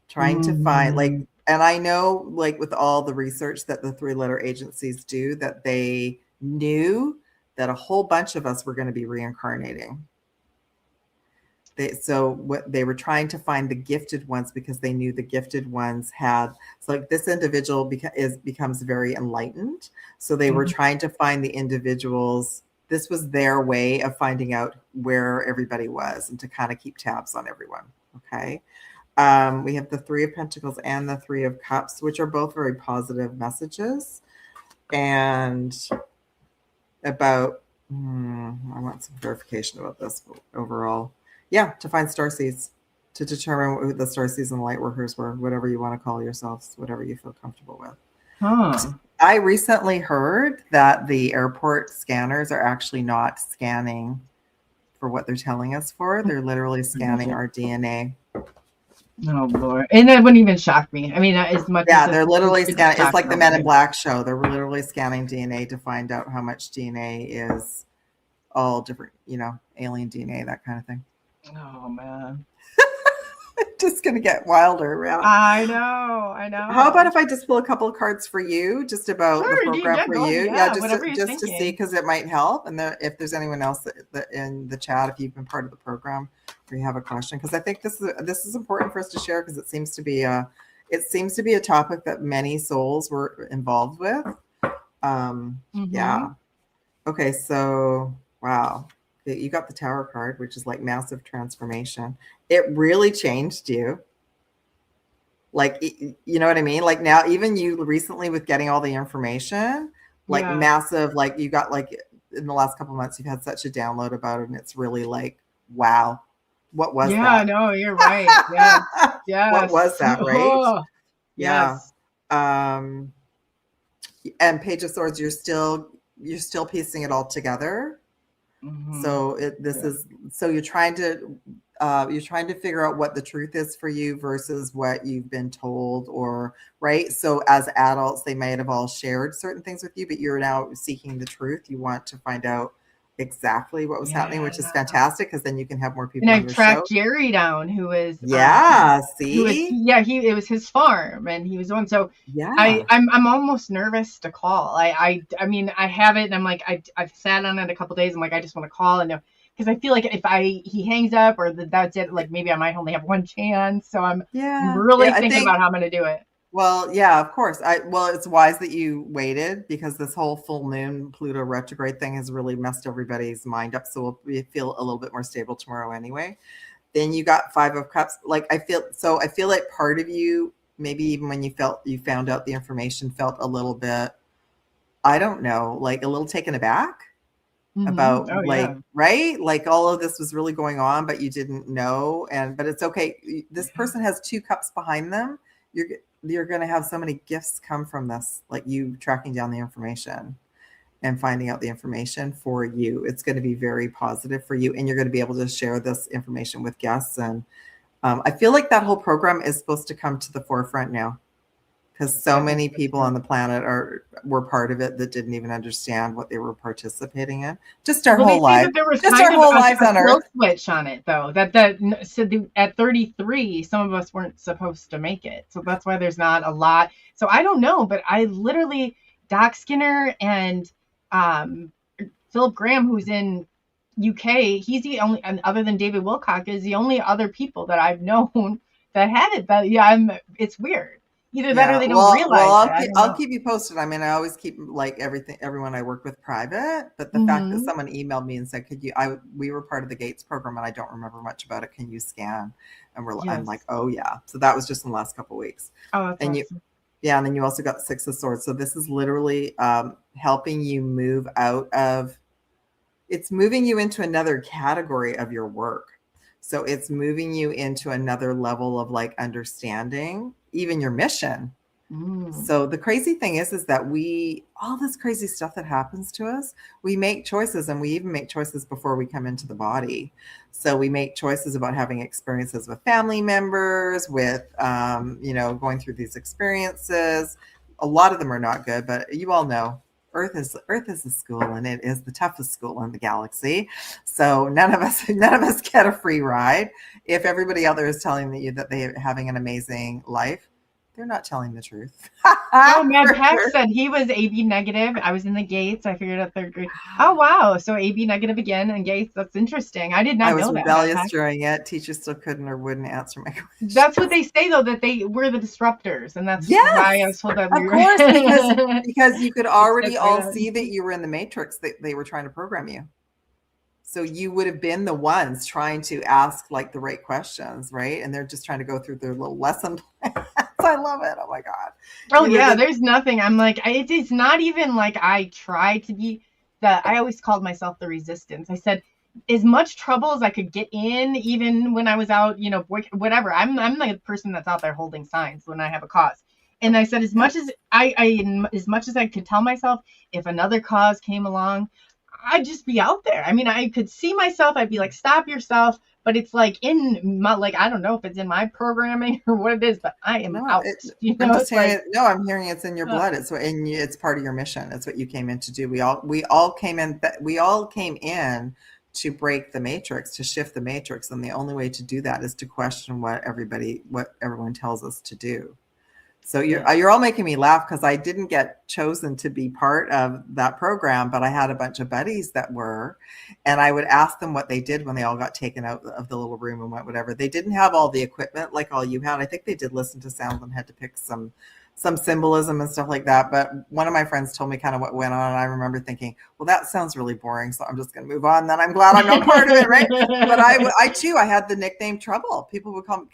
trying to find and I know like with all the research that the 3-letter agencies do, that they knew that a whole bunch of us were going to be reincarnating. They were trying to find the gifted ones because they knew the gifted ones had, so like this individual becomes very enlightened. So they were trying to find the individuals. This was their way of finding out where everybody was and to kind of keep tabs on everyone. Okay. We have the 3 of Pentacles and the 3 of Cups, which are both very positive messages. And about, I want some verification about this overall. Yeah, to find starseeds, to determine who the starseeds and light workers were, whatever you want to call yourselves, whatever you feel comfortable with. I recently heard that the airport scanners are actually not scanning for what they're telling us for. They're literally scanning our DNA. Oh Lord. And that wouldn't even shock me. I mean, as much as they're literally scanning. It's like the Men in Black show. They're literally scanning DNA to find out how much DNA is all different, alien DNA, that kind of thing. Oh man. Just gonna get wilder around. I know. How about if I just pull a couple of cards for you, just about the program for you? Just to see, because it might help. And if there's anyone else that in the chat, if you've been part of the program or you have a question, because I think this is important for us to share, because it seems to be a topic that many souls were involved with. Yeah. Okay, so wow. You got the Tower card, which is like massive transformation. It really changed you. Like, you know what I mean? Like now, even you recently with getting all the information, like massive, like you got like in the last couple of months, you've had such a download about it. And it's really like, wow, what was that? Yeah, no, you're right. Yeah. What was that, right? Oh, yeah. And Page of Swords, you're still piecing it all together. So you're trying to figure out what the truth is for you versus what you've been told, or right. So as adults, they might have all shared certain things with you, but you're now seeking the truth. You want to find out exactly what was happening, which is fantastic, because then you can have more people. And I've tracked Jerry down, who was it was his farm, and he was the one. So I'm almost nervous to call. I mean I have it, and I'm like I've sat on it a couple days. I'm like I just want to call, and because I feel like if he hangs up or that's it, like maybe I might only have one chance. So I'm really thinking about how I'm going to do it. Well, yeah, of course. It's wise that you waited, because this whole full moon Pluto retrograde thing has really messed everybody's mind up. So we feel a little bit more stable tomorrow anyway. Then you got 5 of Cups. Like I feel like part of you, maybe even when you found out the information, felt a little bit, I don't know, like a little taken aback. about Oh like, yeah. right? Like all of this was really going on, but you didn't know. But it's okay. This person has 2 cups behind them. You're going to have so many gifts come from this, like you tracking down the information and finding out the information for you. It's going to be very positive for you, and you're going to be able to share this information with guests. And I feel like that whole program is supposed to come to the forefront now, because so many people on the planet were part of it that didn't even understand what they were participating in. Just our Well, they whole say life, that there was just kind our of whole lives on a kill Earth. switch on it, though. At 33, some of us weren't supposed to make it, so that's why there's not a lot. So I don't know, but I literally Doc Skinner and Philip Graham, who's in UK, he's the only, and other than David Wilcock, is the only other people that I've known that had it. But yeah, it's weird. Either that or they don't realize it. I'll keep you posted. I mean, I always keep like everyone I work with private, but the fact that someone emailed me and said, we were part of the Gates program and I don't remember much about it. Can you scan? And I'm like, oh yeah. So that was just in the last couple of weeks. Oh, that's awesome. And then you also got 6 of Swords. So this is literally helping you move out of, it's moving you into another category of your work. So it's moving you into another level of like understanding even your mission. So the crazy thing is that all this crazy stuff that happens to us, we make choices, and we even make choices before we come into the body. So we make choices about having experiences with family members, with, going through these experiences. A lot of them are not good, but you all know Earth is a school, and it is the toughest school in the galaxy. So none of us get a free ride. If everybody out there is telling you that they're having an amazing life, they're not telling the truth. Oh, Mad Pack said he was AB negative. I was in the Gates. I figured out 3rd grade. Oh, wow. So AB negative again in Gates. That's interesting. I did not know that. I was rebellious during it. Teachers still couldn't or wouldn't answer my questions. That's what they say, though, that they were the disruptors. And that's why I was told that. Of course, because you could already all see that you were in the matrix, that they were trying to program you. So you would have been the ones trying to ask like the right questions, right? And they're just trying to go through their little lesson plans. I love it. Oh my God. Oh yeah, there's nothing. I'm like, it's not even like I try to be I always called myself the resistance. I said, as much trouble as I could get in, even when I was out, whatever. I'm the person that's out there holding signs when I have a cause. And I said, as much as I could tell myself, if another cause came along, I'd just be out there. I mean, I could see myself. I'd be like, stop yourself. But it's like in my, like, I don't know if it's in my programming or what it is, but I am out. I'm hearing it's in your blood. It's part of your mission. It's what you came in to do. We all came in to break the matrix, to shift the matrix. And the only way to do that is to question what everyone tells us to do. So you're all making me laugh, because I didn't get chosen to be part of that program, but I had a bunch of buddies that were, and I would ask them what they did when they all got taken out of the little room and whatever. They didn't have all the equipment like all you had. I think they did listen to sounds and had to pick some symbolism and stuff like that. But one of my friends told me kind of what went on, and I remember thinking, well, that sounds really boring, so I'm just going to move on. Then I'm glad I'm not part of it, right? But I too, I had the nickname Trouble. People would call me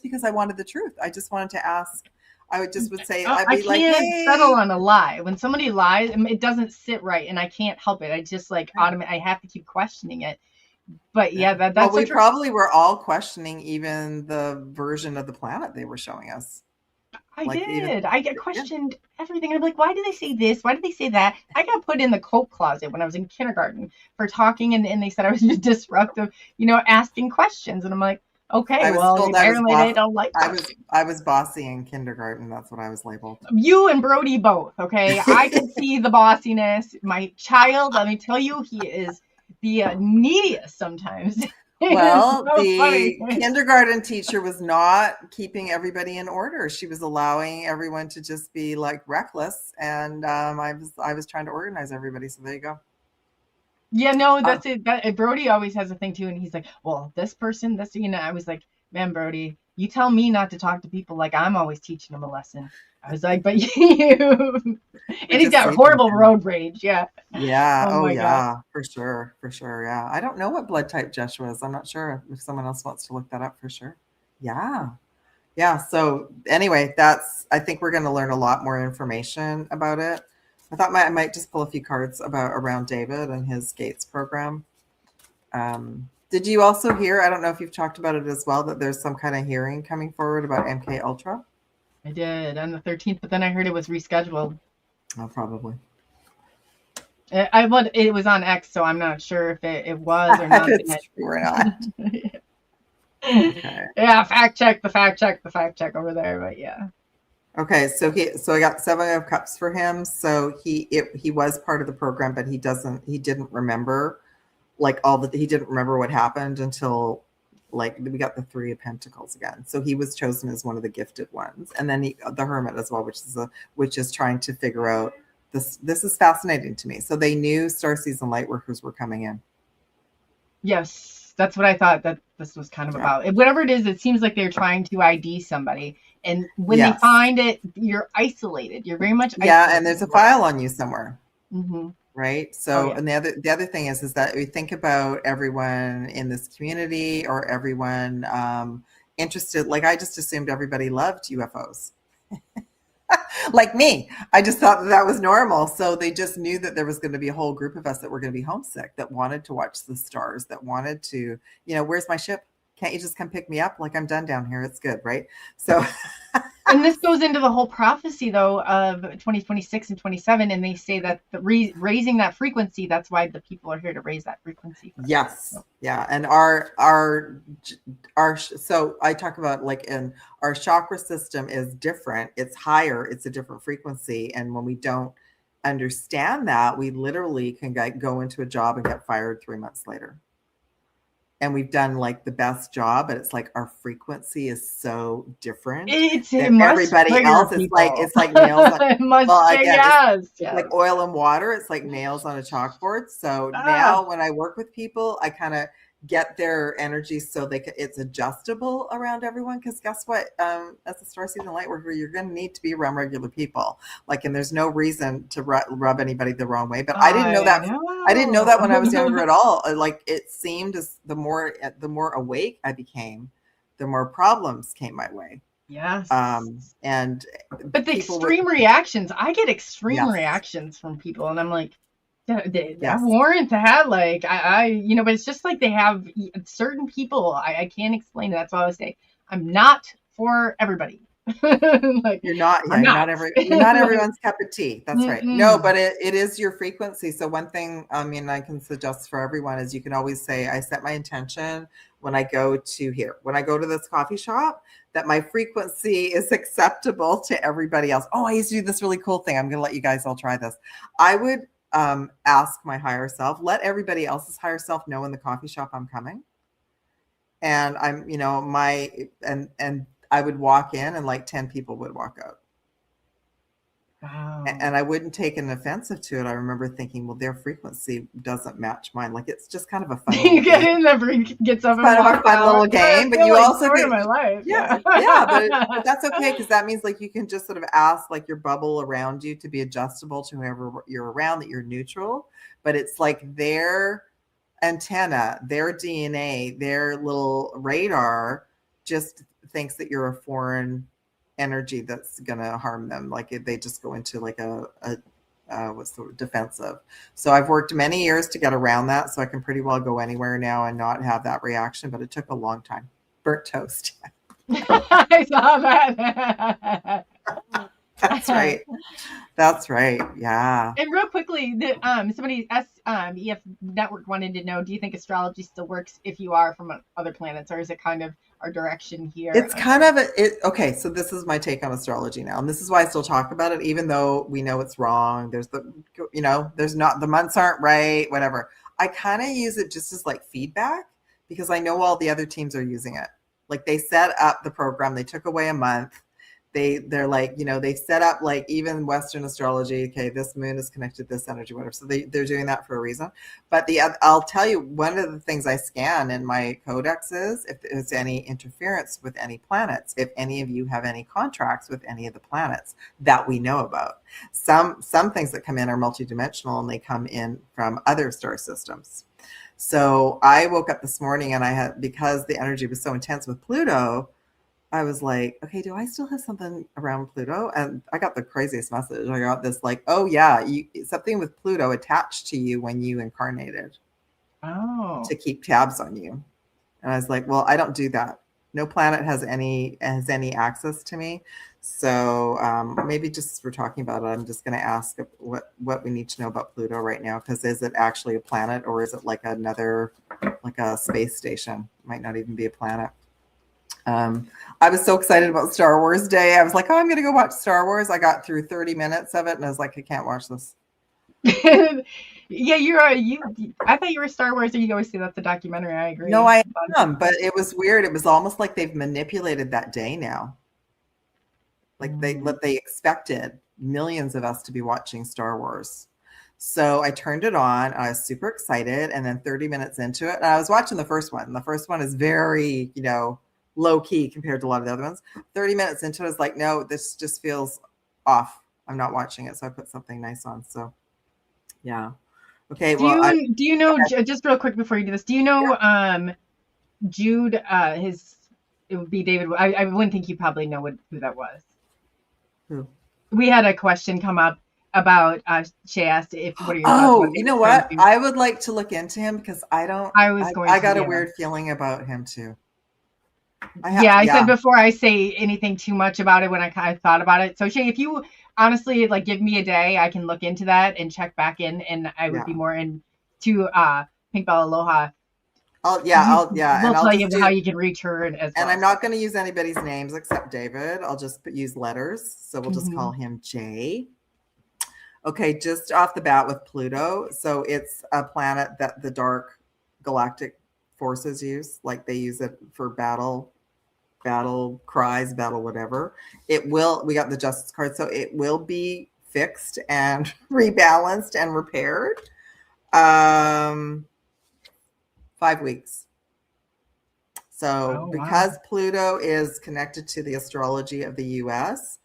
because I wanted the truth. I just wanted to ask. I would say, I'd be like, hey. Settle on a lie. When somebody lies, it doesn't sit right, and I can't help it. I just I have to keep questioning it. But yeah, that's. We probably were all questioning even the version of the planet they were showing us. I get questioned everything. I'm like, why do they say this? Why did they say that? I got put in the coat closet when I was in kindergarten for talking, and they said I was disruptive, asking questions, and I'm like, okay, apparently they don't like that. I was bossy in kindergarten. That's what I was labeled. You and Brody both, okay? I can see the bossiness. My child, let me tell you, he is the neediest sometimes. Well, the kindergarten teacher was not keeping everybody in order. She was allowing everyone to just be like reckless, and I was trying to organize everybody. So there you go. Yeah, no, that's it. Brody always has a thing too, and he's like, well, this person, I was like, man, Brody, you tell me not to talk to people like I'm always teaching them a lesson. I was like, but you, and he's got horrible road rage. Yeah. Yeah. Oh yeah. God. For sure. Yeah. I don't know what blood type Joshua is. I'm not sure if someone else wants to look that up for sure. Yeah. Yeah. So anyway, I think we're going to learn a lot more information about it. I thought I might just pull a few cards around David and his Gates program. Did you also hear, I don't know if you've talked about it as well, that there's some kind of hearing coming forward about MK Ultra? I did on the 13th, but then I heard it was rescheduled. Oh, probably. It was on X, so I'm not sure if it was or not. It's true or not. Okay. Yeah, fact check over there, but yeah. Okay, so I got 7 of Cups for him. So he was part of the program, but he didn't remember he didn't remember what happened until like we got the 3 of Pentacles again. So he was chosen as one of the gifted ones, and then the Hermit as well, which is trying to figure out this. This is fascinating to me. So they knew Starseeds and Lightworkers were coming in. Yes, that's what I thought that this was kind of about. Whatever it is, it seems like they're trying to ID somebody. And when they find it, you're isolated. You're very much isolated. Yeah, and there's a file on you somewhere. Mm-hmm. Right. So, and the other thing is that we think about everyone in this community or everyone interested. Like I just assumed everybody loved UFOs. Like me, I just thought that was normal. So they just knew that there was going to be a whole group of us that were going to be homesick, that wanted to watch the stars, that wanted to, where's my ship? Can't you just come pick me up? Like I'm done down here. It's good. Right. So. And this goes into the whole prophecy, though, of 2026 and 27. And they say that raising that frequency, that's why the people are here to raise that frequency. Yes. So. Yeah. And so I talk about in our chakra system is different. It's higher. It's a different frequency. And when we don't understand that, we literally can go into a job and get fired 3 months later. And we've done the best job, but it's our frequency is so different than everybody else. It's like nails on it's like oil and water. It's like nails on a chalkboard. So now when I work with people, I kind of get their energy so it's adjustable around everyone. Because guess what? As a starseed and lightworker, you're going to need to be around regular people. And there's no reason to rub anybody the wrong way. But I didn't know that. I didn't know that when I was younger at all. It seemed as the more awake I became, the more problems came my way. Yes. But the extreme reactions, I get extreme reactions from people, and I'm like, they have warrant to have but it's just they have certain people. I can't explain it. That's why I always say I'm not for everybody. You're not everyone's cup of tea. That's right. No, but it is your frequency. So one thing I can suggest for everyone is you can always say, I set my intention when I go to this coffee shop, that my frequency is acceptable to everybody else. Oh, I used to do this really cool thing. I'm going to let you guys all try this. I would ask my higher self, let everybody else's higher self know in the coffee shop I'm coming. And I'm, and I would walk in and 10 people would walk out. Wow. And I wouldn't take an offensive to it. I remember thinking, well, their frequency doesn't match mine. It's just kind of a fun you get in there, gets up and kind of a fun little game, but you also get my life. Yeah, but that's okay, because that means you can just sort of ask your bubble around you to be adjustable to whoever you're around, that you're neutral. But it's their antenna, their DNA, their little radar just thinks that you're a foreign energy that's going to harm them. They just go into what's the word? Defensive. So I've worked many years to get around that. So I can pretty well go anywhere now and not have that reaction, but it took a long time. Burnt toast. I saw that. That's right. That's right. Yeah. And real quickly, somebody EF Network wanted to know, do you think astrology still works if you are from other planets, or is it kind of our direction here? It's kind of okay. So this is my take on astrology now, and this is why I still talk about it, even though we know it's wrong. There's there's not, the months aren't right, whatever. I kind of use it just as feedback, because I know all the other teams are using it. They set up the program, they took away a month. They're they set up even Western astrology. Okay, this moon is connected to this energy, whatever. So they're doing that for a reason. But I'll tell you, one of the things I scan in my codex is if there's any interference with any planets, if any of you have any contracts with any of the planets that we know about. Some things that come in are multidimensional, and they come in from other star systems. So I woke up this morning, and because the energy was so intense with Pluto, I was like, okay, do I still have something around Pluto? And I got the craziest message. I got this like, oh yeah, something with Pluto attached to you when you incarnated Oh. to keep tabs on you. And I was like, well, I don't do that. No planet has any access to me. So maybe just as we're talking about it, I'm just going to ask what we need to know about Pluto right now. Because is it actually a planet, or is it like another, like a space station? Might not even be a planet. I was so excited about Star Wars Day. I was like, oh, I'm going to go watch Star Wars. I got through 30 minutes of it, and I was like, I can't watch this. Yeah, I thought you were Star Wars, or you always say that's a documentary. I agree. No, I am, but it was weird. It was almost like they've manipulated that day now. Like they expected millions of us to be watching Star Wars. So I turned it on. I was super excited, and then 30 minutes into it, and I was watching the first one. The first one is very, low key compared to a lot of the other ones. 30 minutes into it, I was like, no, this just feels off. I'm not watching it. So I put something nice on. So yeah. Okay. Do you know, just real quick before you do this, do you know Jude, it would be David. I wouldn't think you probably know who that was. Who? We had a question come up about, she asked what are your thoughts? Oh, you know what? I would like to look into him because I got a weird feeling about him too. I said before I say anything too much about it when I kind of thought about it. So Shay, if you honestly like give me a day, I can look into that and check back in, and I would be more into Pink Bell Aloha. We'll tell you how you can reach her as well. And I'm not going to use anybody's names except David. I'll just use letters. So we'll just call him Jay. Okay, just off the bat with Pluto. So it's a planet that the dark galactic forces use. Like they use it for battle cries, battle whatever. We got the Justice card. So it will be fixed and rebalanced and repaired. 5 weeks. So because Pluto is connected to the astrology of the US,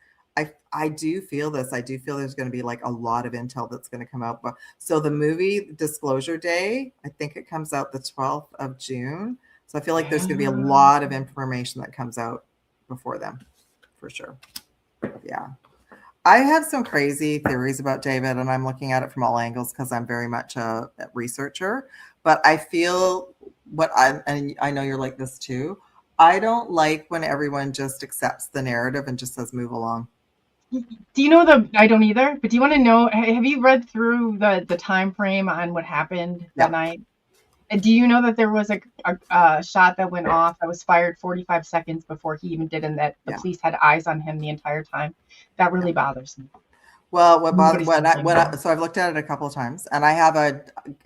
I do feel this. I do feel there's going to be like a lot of intel that's going to come out. So the movie Disclosure Day, I think it comes out the 12th of June. So I feel like there's going to be a lot of information that comes out before then, for sure. Yeah. I have some crazy theories about David, and I'm looking at it from all angles because I'm very much a researcher. But I feel and I know you're like this too, I don't like when everyone just accepts the narrative and just says, move along. Do you know I don't either, but do you want to know, have you read through the time frame on what happened that night? Do you know that there was a shot that went off that was fired 45 seconds before he even did, and that the police had eyes on him the entire time? That really bothers me. Well, so I've looked at it a couple of times, and I have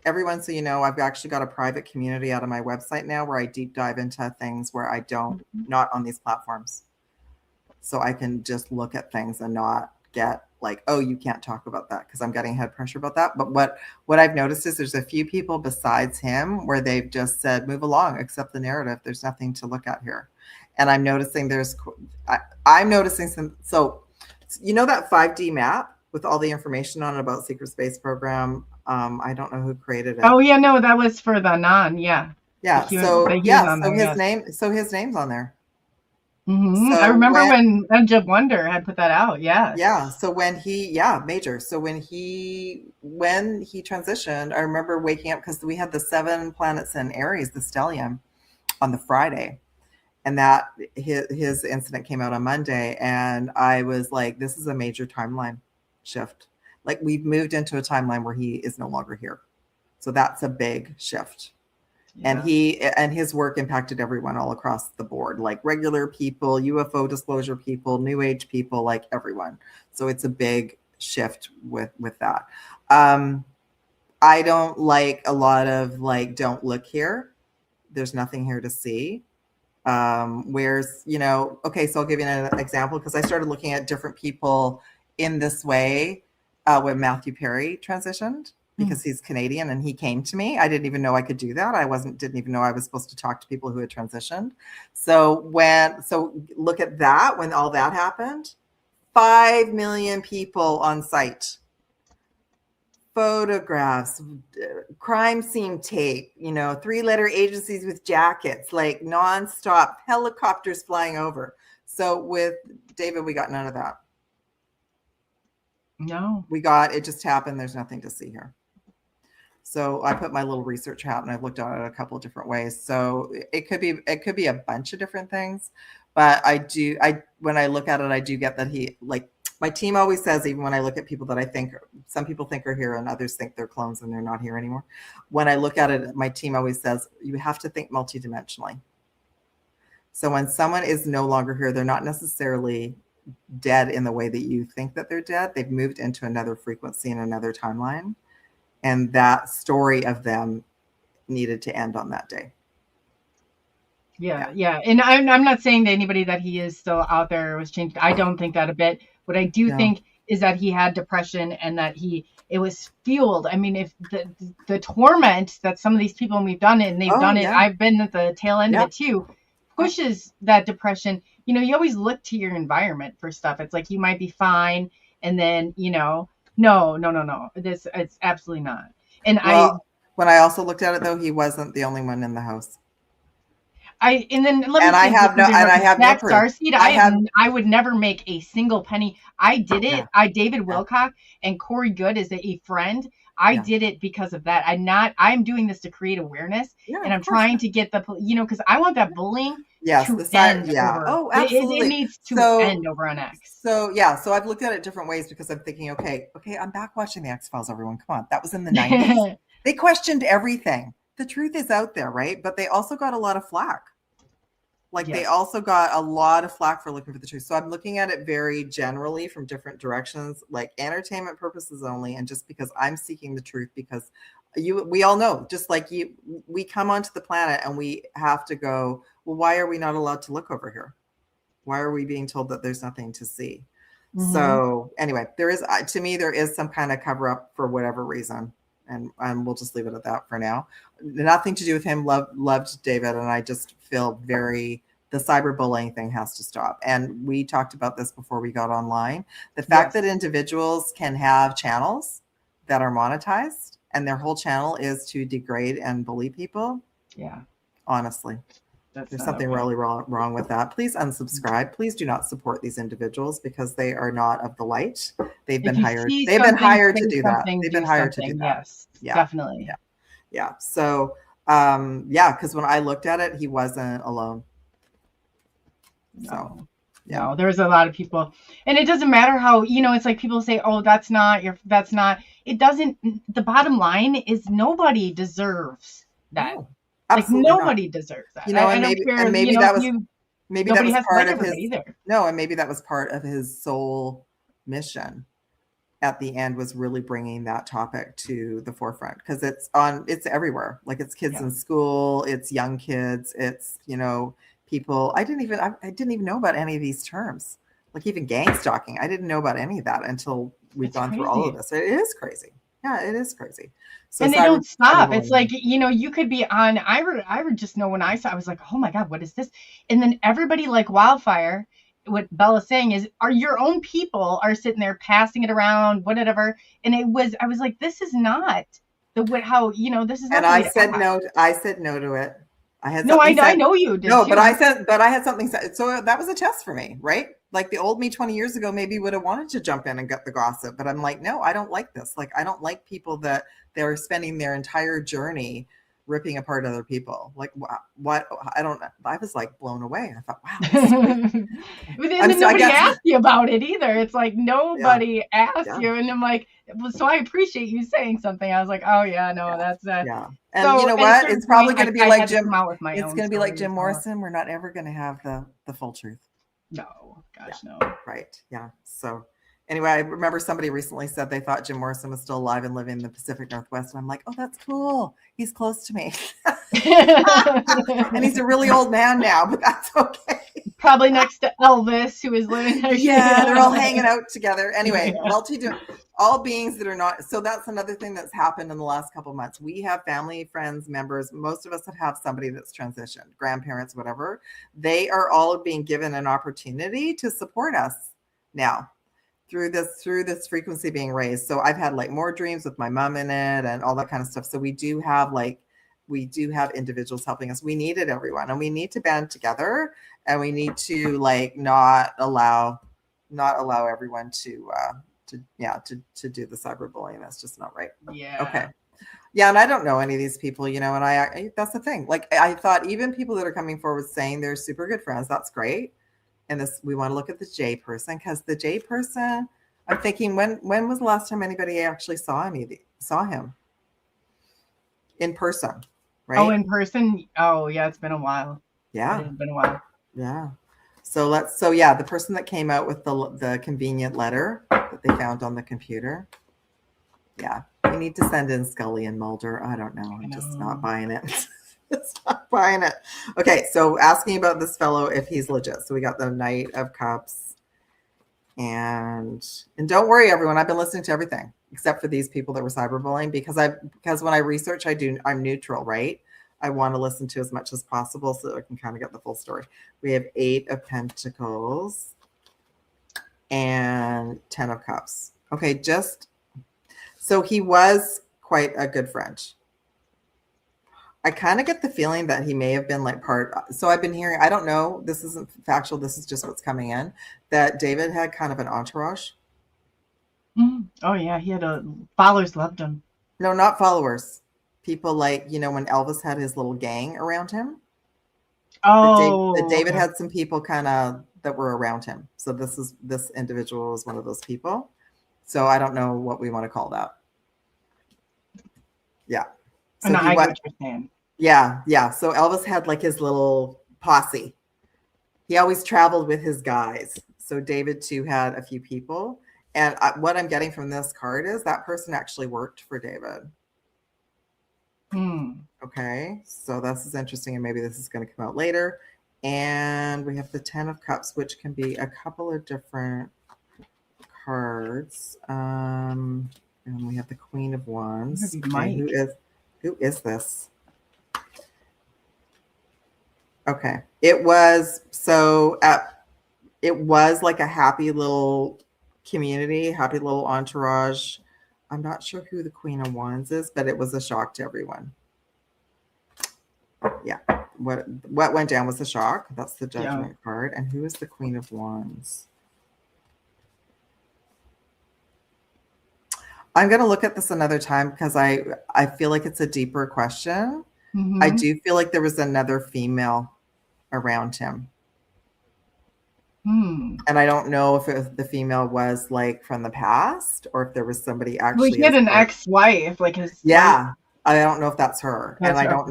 everyone, so I've actually got a private community out of my website now where I deep dive into things where I don't, not on these platforms. So I can just look at things and not get like, oh, you can't talk about that, because I'm getting head pressure about that. But what I've noticed is there's a few people besides him where they've just said, move along, accept the narrative. There's nothing to look at here. And I'm noticing I'm noticing some, so that 5D map with all the information on it about Secret Space Program. I don't know who created it. Oh yeah, no, that was for the non. Yeah. Yeah. So his name's on there. Mm-hmm. So I remember when Edge of Wonder had put that out. Yeah. Yeah. So major. So when he transitioned, I remember waking up because we had the 7 planets in Aries, the stellium, on the Friday, and that his incident came out on Monday, and I was like, this is a major timeline shift. Like we've moved into a timeline where he is no longer here. So that's a big shift. Yeah. And his work impacted everyone all across the board, like regular people, UFO disclosure people, New Age people, like everyone. So it's a big shift with that. I don't like a lot of like, don't look here. There's nothing here to see. Where's, okay, so I'll give you an example, because I started looking at different people in this way when Matthew Perry transitioned, because he's Canadian and he came to me. I didn't even know I could do that. Didn't even know I was supposed to talk to people who had transitioned. So look at that. When all that happened, 5 million people on site, photographs, crime scene tape, 3-letter agencies with jackets, like nonstop, helicopters flying over. So with David, we got none of that. No. It just happened. There's nothing to see here. So I put my little research hat and I've looked at it a couple of different ways. So it could be a bunch of different things, but when I look at it, I do get that he, like, my team always says, even when I look at people that I think some people think are here and others think they're clones and they're not here anymore. When I look at it, my team always says, you have to think multidimensionally. So when someone is no longer here, they're not necessarily dead in the way that you think that they're dead. They've moved into another frequency and another timeline. And that story of them needed to end on that day. Yeah. And I'm not saying to anybody that he is still out there or was changed. I don't think that a bit. What I do think is that he had depression and that it was fueled. I mean, if the torment that some of these people, and we've done it and they've done it, I've been at the tail end of it too, pushes that depression. You always look to your environment for stuff. It's like, you might be fine. And then, no. It's absolutely not. And when I also looked at it though, he wasn't the only one in the house. I have no proof. Starseed, I would never make a single penny. I did it. David Wilcock and Corey Good is a friend. I did it because of that. I'm doing this to create awareness, and I'm trying to get because I want that bullying to end. Oh, absolutely. It needs to end over on X. So I've looked at it different ways because I'm thinking, okay, I'm back watching the X-Files, everyone. Come on. That was in the 90s. They questioned everything. The truth is out there, right? But they also got a lot of flack. They also got a lot of flack for looking for the truth. So I'm looking at it very generally from different directions, like entertainment purposes only. And just because I'm seeking the truth, because we all know, just like we come onto the planet and we have to go, well, why are we not allowed to look over here? Why are we being told that there's nothing to see? Mm-hmm. So anyway, there is some kind of cover up for whatever reason. And we'll just leave it at that for now. Nothing to do with him. Loved David. And I just feel the cyberbullying thing has to stop. And we talked about this before we got online. The fact that individuals can have channels that are monetized and their whole channel is to degrade and bully people. Yeah. Honestly. There's something really wrong with that. Please unsubscribe. Please do not support these individuals because they are not of the light. They've been hired. They've been hired to do that. They've been hired to do that. Yes, definitely. Yeah. So, because when I looked at it, he wasn't alone. So, no, there's a lot of people, and it doesn't matter how it's like people say, "Oh, that's not." It doesn't. The bottom line is nobody deserves that. No. Absolutely nobody deserves that. And maybe that was part of his either. No, and maybe that was part of his soul mission. At the end, was really bringing that topic to the forefront because it's everywhere. Like it's kids in school, it's young kids, it's people. I didn't even know about any of these terms. Like even gang stalking, I didn't know about any of that until we've gone through all of this. It is crazy. Yeah, it is crazy. So and they don't stop. It's like, you could be on, I would just know when I was like, oh my God, what is this? And then everybody like wildfire, what Bella's saying is, your own people are sitting there passing it around, whatever. And I was like, this is not this is not. And I said no to it. I know you did. No, but I had something said. So that was a test for me, right? Like the old me 20 years ago maybe would have wanted to jump in and get the gossip, but I'm like, no, I don't like this. Like, I don't like people that they're spending their entire journey ripping apart other people. Like what? I don't know. I was like blown away. I thought, wow. But then nobody asked you about it either. It's like nobody asked you. And I'm like, so I appreciate you saying something. I was like, oh yeah, no, that's yeah. And so, you know what? It's probably going to be like Jim. It's going to be like Jim Morrison. We're not ever going to have the full truth. No, gosh, no. Right. Yeah. So anyway, I remember somebody recently said they thought Jim Morrison was still alive and living in the Pacific Northwest. And I'm like, oh, that's cool. He's close to me. And he's a really old man now, but that's okay. Probably next to Elvis, who is living there. Yeah, they're all hanging out together. Anyway, all beings that are not. So that's another thing that's happened in the last couple of months. We have family, friends, members. Most of us that have somebody that's transitioned, grandparents, whatever. They are all being given an opportunity to support us now. through this frequency being raised. So I've had like more dreams with my mom in it and all that kind of stuff. So we do have individuals helping us. We needed everyone, and we need to band together, and we need to like not allow everyone to do the cyberbullying. That's just not right. Yeah. Okay. Yeah, and I don't know any of these people, and I that's the thing. Like I thought even people that are coming forward saying they're super good friends, that's great. And we want to look at the J person, because the J person, I'm thinking, when was the last time anybody actually saw him in person, right? Oh, in person? Oh, yeah, it's been a while. Yeah. It's been a while. Yeah. So the person that came out with the convenient letter that they found on the computer. Yeah. We need to send in Scully and Mulder. I don't know. I'm just not buying it. It's not buying it. Okay, so asking about this fellow if he's legit. So we got the Knight of Cups, and don't worry, everyone. I've been listening to everything except for these people that were cyberbullying, because when I research, I'm neutral, right? I want to listen to as much as possible so that I can kind of get the full story. We have 8 of Pentacles and 10 of Cups. Okay, so he was quite a good friend. I kind of get the feeling that he may have been like so I've been hearing, I don't know, this isn't factual, this is just what's coming in, that David had kind of an entourage. Oh yeah, he had followers loved him. No, not followers. People like, when Elvis had his little gang around him. Oh. That David had some people kind of that were around him. So this individual is one of those people. So I don't know what we want to call that. Yeah. So I get what you're saying. Yeah. So Elvis had like his little posse. He always traveled with his guys. So David too had a few people. And what I'm getting from this card is that person actually worked for David. Okay. So this is interesting. And maybe this is going to come out later. And we have the 10 of Cups, which can be a couple of different cards. And we have the Queen of Wands. Okay, who is this? Okay. It was like a happy little community, happy little entourage. I'm not sure who the Queen of Wands is, but it was a shock to everyone. Yeah. What went down was a shock. That's the Judgment card. And who is the Queen of Wands? I'm going to look at this another time because I feel like it's a deeper question. Mm-hmm. I do feel like there was another female around him. And I don't know if the female was like from the past or if there was somebody actually. Well, he had an ex-wife, like his. Yeah, I don't know if that's her, I don't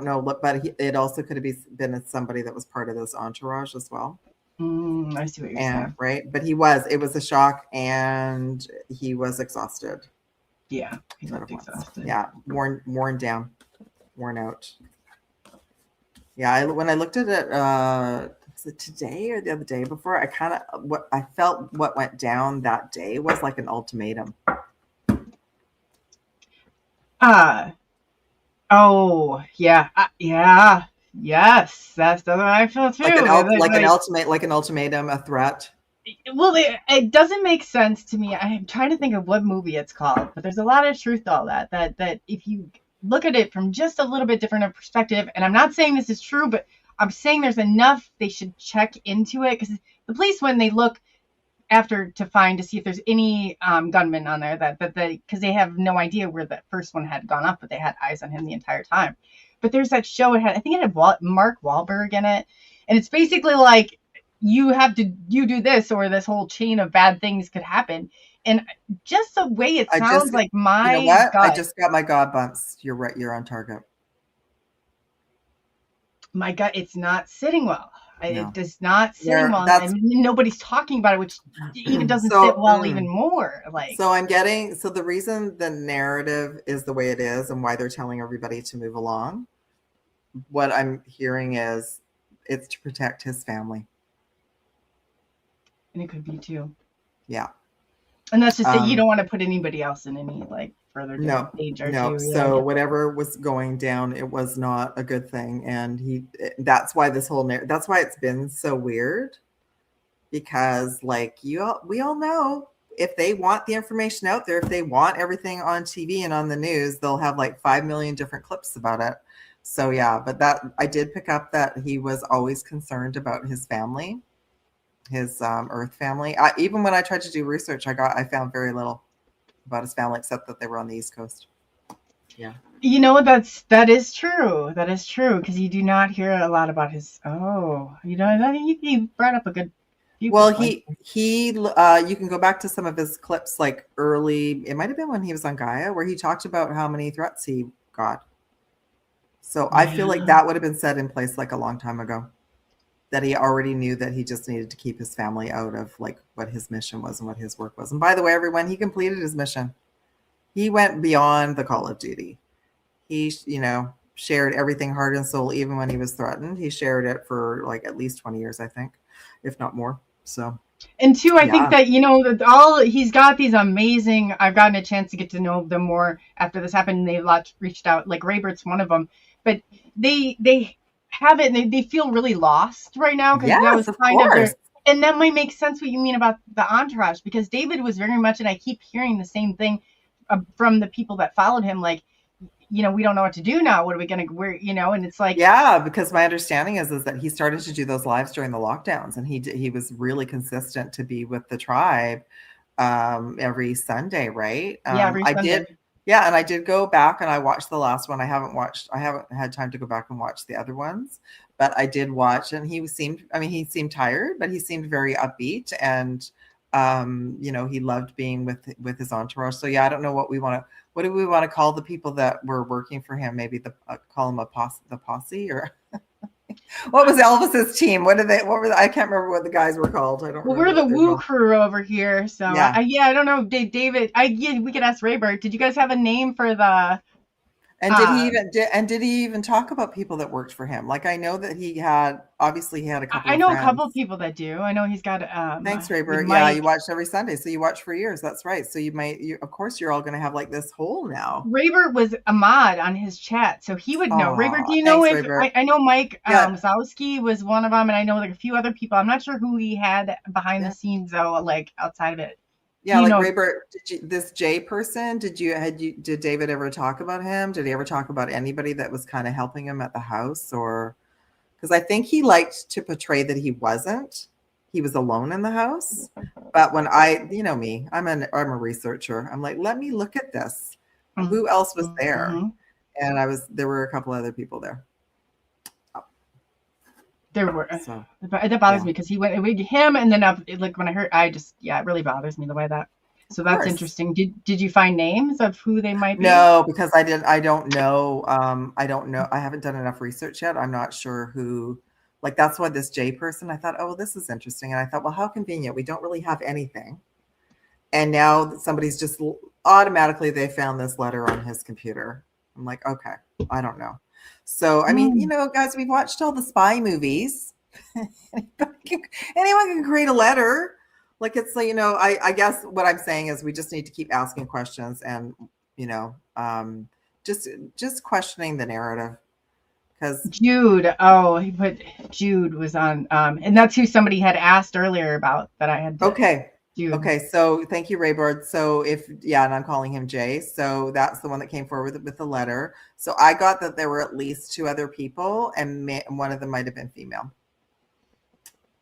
know. But it also could have been somebody that was part of this entourage as well. I see what you're saying. Right, but it was a shock, and he was exhausted. Yeah, he looked exhausted. Yeah, worn down, worn out. Yeah, when I looked at it, was it today or the other day before? I felt what went down that day was like an ultimatum. Oh yeah, yeah, yes, that's the one I feel too. Like an ultimatum, a threat. Well, it doesn't make sense to me. I'm trying to think of what movie it's called, but there's a lot of truth to all that. That if you look at it from just a little bit different perspective, and I'm not saying this is true, but I'm saying there's enough they should check into it, because the police, when they look after to see if there's any gunmen on there, because they have no idea where the first one had gone up, but they had eyes on him the entire time. But there's that show, I think it had Mark Wahlberg in it, and it's basically like you do this or this whole chain of bad things could happen. And just the way it sounds, like my gut. I just got my God bumps. You're right. You're on target. My gut, it's not sitting well. No. It does not sit well. And nobody's talking about it, which even doesn't sit well even more. So the reason the narrative is the way it is and why they're telling everybody to move along, what I'm hearing is it's to protect his family. And it could be too. Yeah. And that's just that you don't want to put anybody else in any further danger. No. So whatever was going down, it was not a good thing. And that's why that's why it's been so weird. because like we all know if they want the information out there, if they want everything on TV and on the news, they'll have like 5 million different clips about it. So yeah, but that I did pick up that he was always concerned about his family, his Earth family. Even when I tried to do research, I found very little about his family except that they were on the East Coast. Yeah. You know, that is true. That is true because you do not hear a lot about his. Oh, you know, I think he brought up a good few. Well, good points. you can go back to some of his clips, like early. It might have been when he was on Gaia, where he talked about how many threats he got. So I feel like that would have been set in place like a long time ago. That he already knew that he just needed to keep his family out of like what his mission was and what his work was. And by the way, everyone, he completed his mission. He went beyond the call of duty. He, shared everything heart and soul, even when he was threatened. He shared it for like at least 20 years, I think, if not more. So, and two, I yeah. think that that he's got these amazing. I've gotten a chance to get to know them more after this happened. And they reached out, like Raybert's one of them, but they have it. And they feel really lost right now because that was kind of their. And that might make sense what you mean about the entourage, because David was very much, and I keep hearing the same thing from the people that followed him, like, we don't know what to do now. What are we going to, and it's like, yeah, because my understanding is that he started to do those lives during the lockdowns, and he was really consistent to be with the tribe every Sunday, right? Every Sunday. And I did go back and I watched the last one. I haven't had time to go back and watch the other ones, but I did watch, and he seemed tired, but he seemed very upbeat, and he loved being with his entourage. So yeah, I don't know what do we want to call the people that were working for him? Maybe call them the posse, or what was Elvis's team? I can't remember what the guys were called. I don't. Well, we're the Woo crew over here, so yeah. I don't know, David. We could ask Raybert. Did you guys have a name for the? And did he even talk about people that worked for him? Like, I know that he had a couple. I know friends. a couple of people that do. I know he's got. Thanks, Raybert. Yeah, you watched every Sunday, so you watched for years. That's right. So of course, you're all going to have like this hole now. Raybert was a mod on his chat, so he would know. Raybert, do you know if I know Mike Wazowski was one of them, and I know like a few other people. I'm not sure who he had behind the scenes though, like outside of it. Yeah, like Raybert, this Jay person, did David ever talk about him? Did he ever talk about anybody that was kind of helping him at the house? Or because I think he liked to portray that he was alone in the house. But when me, I'm a researcher. I'm like, let me look at this. Mm-hmm. Who else was there? Mm-hmm. And there were a couple other people there. There were. So, that bothers me because he went with him, and then like when I heard, it really bothers me the way that. So that's interesting. Did you find names of who they might be? No, because I don't know. I don't know. I haven't done enough research yet. I'm not sure who. Like, that's why this J person. I thought, oh, well, this is interesting, and I thought, well, how convenient. We don't really have anything, and now somebody's just automatically they found this letter on his computer. I'm like, okay, I don't know. So, I mean, guys, we've watched all the spy movies. Anyone can create a letter. Like, it's like, I guess what I'm saying is we just need to keep asking questions and, just questioning the narrative. Because Jude, Jude was on, and that's who somebody had asked earlier about that I had. Okay. Jude. Okay, so thank you, Raybird. So and I'm calling him Jay. So that's the one that came forward with the letter. So I got that there were at least 2 other people, and one of them might have been female.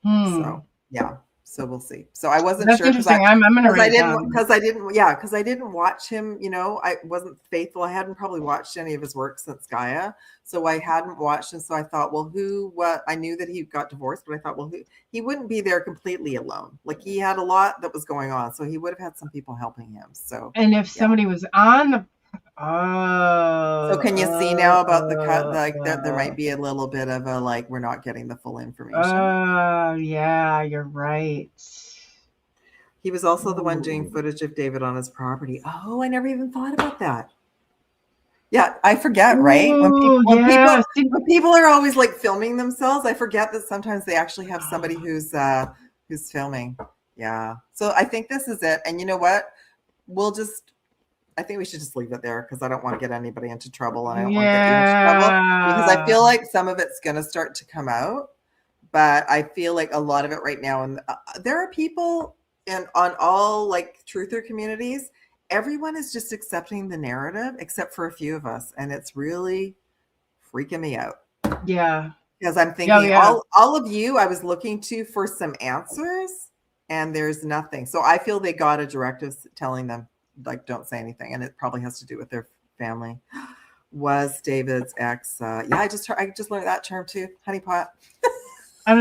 So yeah. So we'll see. So I wasn't sure. That's interesting. I'm gonna write it down. Because I didn't watch him. I wasn't faithful. I hadn't probably watched any of his work since Gaia, so I hadn't watched him. So I thought, well, what? I knew that he got divorced, but I thought, well, he wouldn't be there completely alone. Like, he had a lot that was going on, so he would have had some people helping him. So, and if somebody was on the so can you see now about the cut? Like, that there might be a little bit of a, like, we're not getting the full information. Oh, yeah, you're right. He was also the one doing footage of David on his property. Oh, I never even thought about that. Yeah, I forget, right? When people are always like filming themselves, I forget that sometimes they actually have somebody who's filming. Yeah. So I think this is it. And you know what? I think we should just leave it there because I don't want to get anybody into trouble, and I don't want to get you into trouble because I feel like some of it's going to start to come out. but I feel like a lot of it right now, and there are people on all like truther communities, everyone is just accepting the narrative except for a few of us, and it's really freaking me out. Yeah. Because I'm Oh, thinking yeah. all of you I was looking to for some answers, and there's nothing. So I feel they got a directive telling them, like, don't say anything. And it probably has to do with their family. Was David's ex. Yeah, I just learned that term too. Honeypot. I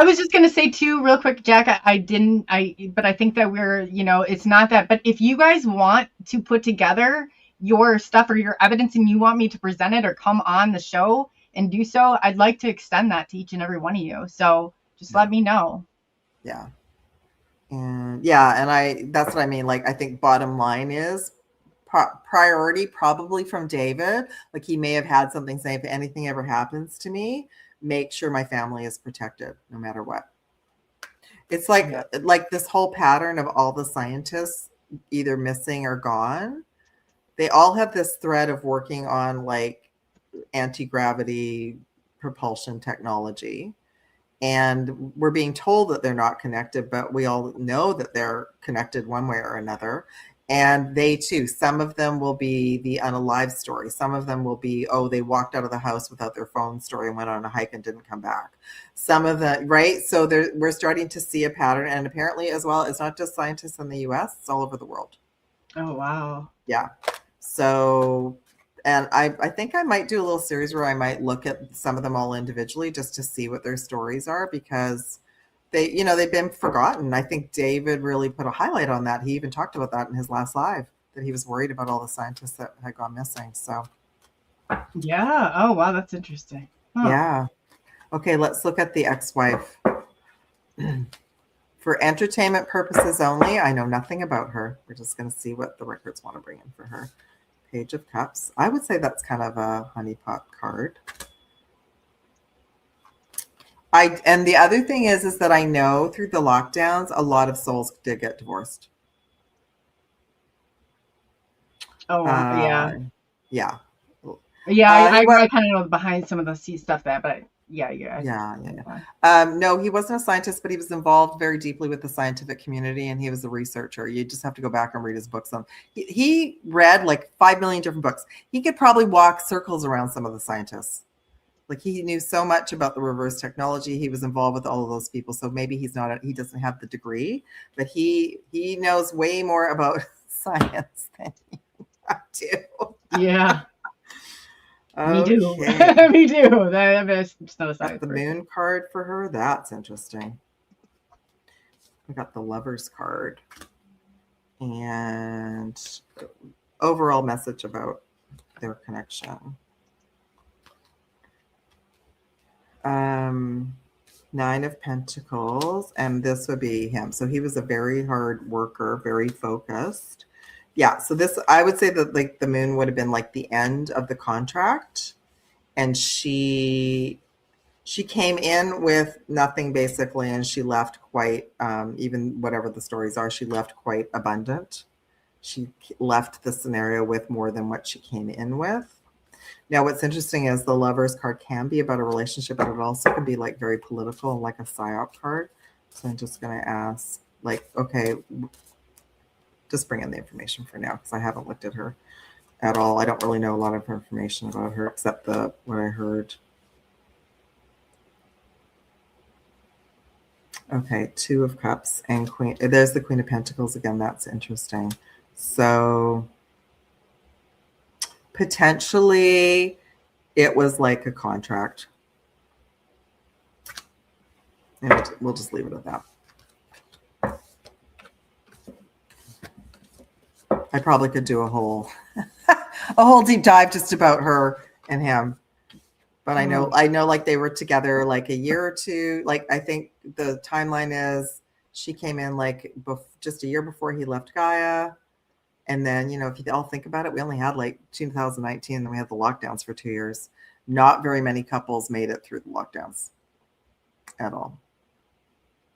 was just gonna say too, real quick, Jack. But I think that it's not that. But if you guys want to put together your stuff or your evidence, and you want me to present it or come on the show and do so, I'd like to extend that to each and every one of you. So just let me know. Yeah. And that's what I mean. Like, I think bottom line is priority probably from David. Like, he may have had something saying, if anything ever happens to me, make sure my family is protected no matter what. It's like this whole pattern of all the scientists either missing or gone. They all have this thread of working on like anti-gravity propulsion technology. And we're being told that they're not connected, but we all know that they're connected one way or another. And they too, some of them will be the unalive story. Some of them will be, oh, they walked out of the house without their phone story and went on a hike and didn't come back. Some of the, right? So we're starting to see a pattern. And apparently as well, it's not just scientists in the US, it's all over the world. Oh, wow. Yeah. So, and I think I might do a little series where I might look at some of them all individually just to see what their stories are, because they've been forgotten. I think David really put a highlight on that. He even talked about that in his last live, that he was worried about all the scientists that had gone missing. So yeah. Oh, wow, that's interesting. Huh. Yeah. Okay, let's look at the ex-wife. For entertainment purposes only, I know nothing about her. We're just going to see what the records want to bring in for her. Page of Cups. I would say that's kind of a honeypot card. And the other thing is that I know through the lockdowns, a lot of souls did get divorced. Oh, yeah. Yeah. Yeah, I kind of know behind some of the sea stuff there, but yeah. No, he wasn't a scientist, but he was involved very deeply with the scientific community, and he was a researcher. You just have to go back and read his books. He read like 5 million different books. He could probably walk circles around some of the scientists. Like, he knew so much about the reverse technology. He was involved with all of those people. So maybe he doesn't have the degree, but he knows way more about science than I do. Yeah. Okay. Me too. Me too. That's not a science. The moon card for her. That's interesting. I got the Lovers card. And overall message about their connection. 9 of Pentacles, and this would be him. So he was a very hard worker, very focused. Yeah, so this, I would say that like the moon would have been like the end of the contract, and she came in with nothing basically, and she left quite, even whatever the stories are, she left quite abundant. She left the scenario with more than what she came in with. Now, what's interesting is the Lovers card can be about a relationship, but it also can be like very political, like a psyop card. So I'm just going to ask, like, okay, just bring in the information for now, because I haven't looked at her at all. I don't really know a lot of information about her except what I heard. Okay, 2 of Cups and Queen. There's the Queen of Pentacles again. That's interesting. So potentially it was like a contract. And we'll just leave it at that. I probably could do a whole deep dive just about her and him. But I know like they were together like a year or two. Like, I think the timeline is she came in like just a year before he left Gaia. And then, if you all think about it, we only had like 2019, and then we had the lockdowns for 2 years. Not very many couples made it through the lockdowns at all.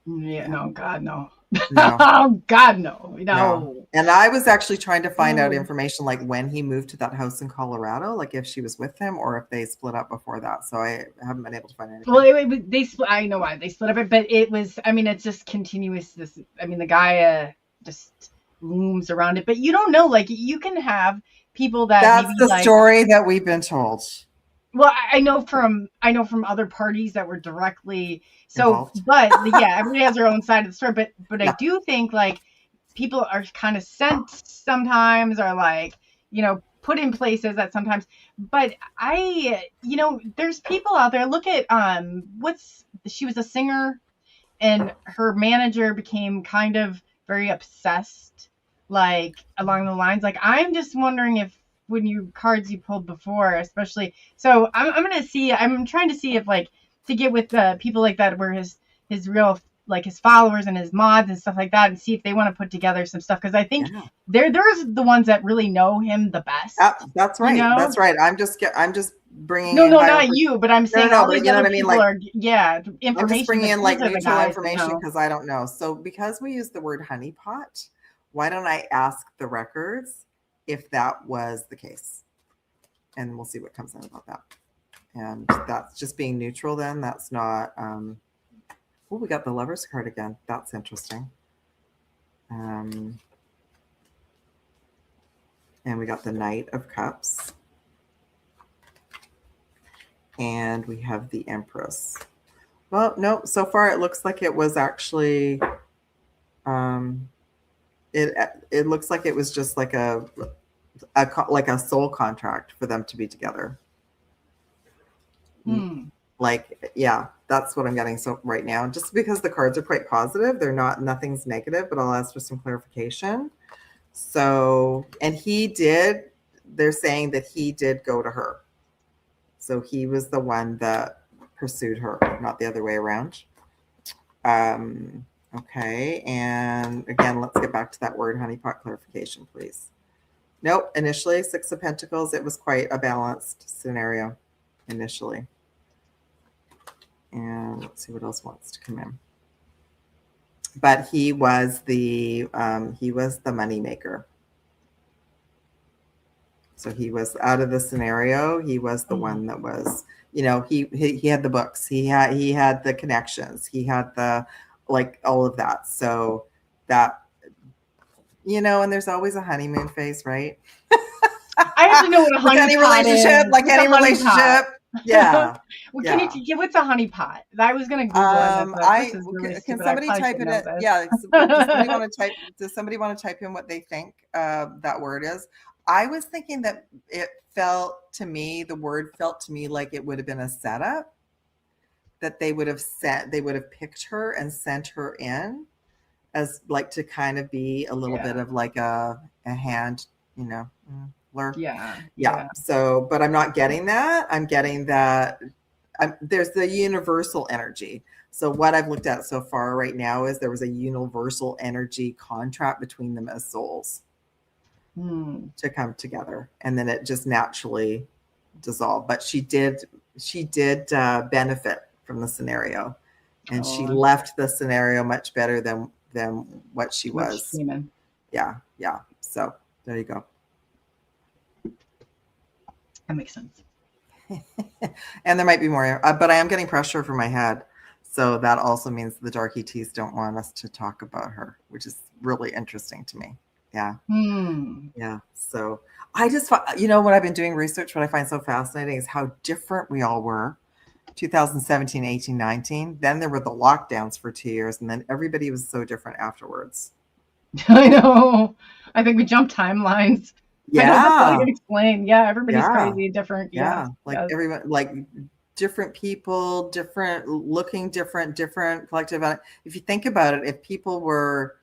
Yeah, no, God, no. No. Oh God, no. No. And I was actually trying to find out information like when he moved to that house in Colorado, like if she was with him or if they split up before that. So I haven't been able to find anything. Well, they split. I know why they split up, but it was. I mean, it's just continuous. This. I mean, the guy just looms around it, but you don't know. Like, you can have people that That's maybe, the like, story that we've been told. Well, I know from other parties that were directly Involved. but yeah, everybody has their own side of the story. But Yeah. I do think, like, people are kind of sent sometimes, or, like, put in places that sometimes. But there's people out there. Look at she was a singer, and her manager became kind of very obsessed, like, along the lines, like, I'm just wondering if when cards you pulled before, especially. So I'm trying to see if, like, to get with people like that were his real, like, his followers and his mods and stuff like that, and see if they want to put together some stuff, because I think there's the ones that really know him the best. That's right. That's right. I'm just bringing no, in not you, but I'm saying all but these you know other what I mean? people Like, are information. I'm just bringing in, like, These are the neutral guys, information because I don't know. So because we use the word honeypot, why don't I ask the records if that was the case? And we'll see what comes out about that. And that's just being neutral then. That's not we got the Lover's card again. That's interesting. And we got the Knight of Cups. And we have the Empress. Well, no, so far it looks like it was actually it looks like it was just like a soul contract for them to be together. Like, yeah, that's what I'm getting so right now. Just because the cards are quite positive, nothing's negative, but I'll ask for some clarification. So, and they're saying that he did go to her. So he was the one that pursued her, not the other way around. Okay, and again, let's get back to that word honeypot clarification, please. Nope, initially, Six of Pentacles, it was quite a balanced scenario initially. And let's see what else wants to come in. But he was the money maker. So he was out of the scenario. He was the one that was, he had the books. He had the connections. He had the, like, all of that. So that, and there's always a honeymoon phase, right? I have to know what a honeypot relationship, is. like any relationship. Yeah. Can you what's a honeypot? I was gonna Google it. Can somebody type in it? Yeah. Does somebody want to type in what they think that word is? I was thinking that the word felt to me like it would have been a setup, that they would have picked her and sent her in as, like, to kind of be a little bit of like a hand, lure. Yeah. So, but I'm not getting that. I'm getting that there's the universal energy. So what I've looked at so far right now is there was a universal energy contract between them as souls to come together, and then it just naturally dissolved. But she did benefit from the scenario, and she left the scenario much better than what she was. Yeah. So there you go. That makes sense. And there might be more, but I am getting pressure from my head. So that also means the Dark ETs don't want us to talk about her, which is really interesting to me. Yeah. Yeah. So I just, what I've been doing research, what I find so fascinating is how different we all were. 2017, 18, 19. Then there were the lockdowns for 2 years, and then everybody was so different afterwards. I know. I think we jumped timelines. Yeah. That's all I can explain. Yeah, everybody's crazy, different. Yeah. Like everyone, like different people, looking different collective. If you think about it, if people were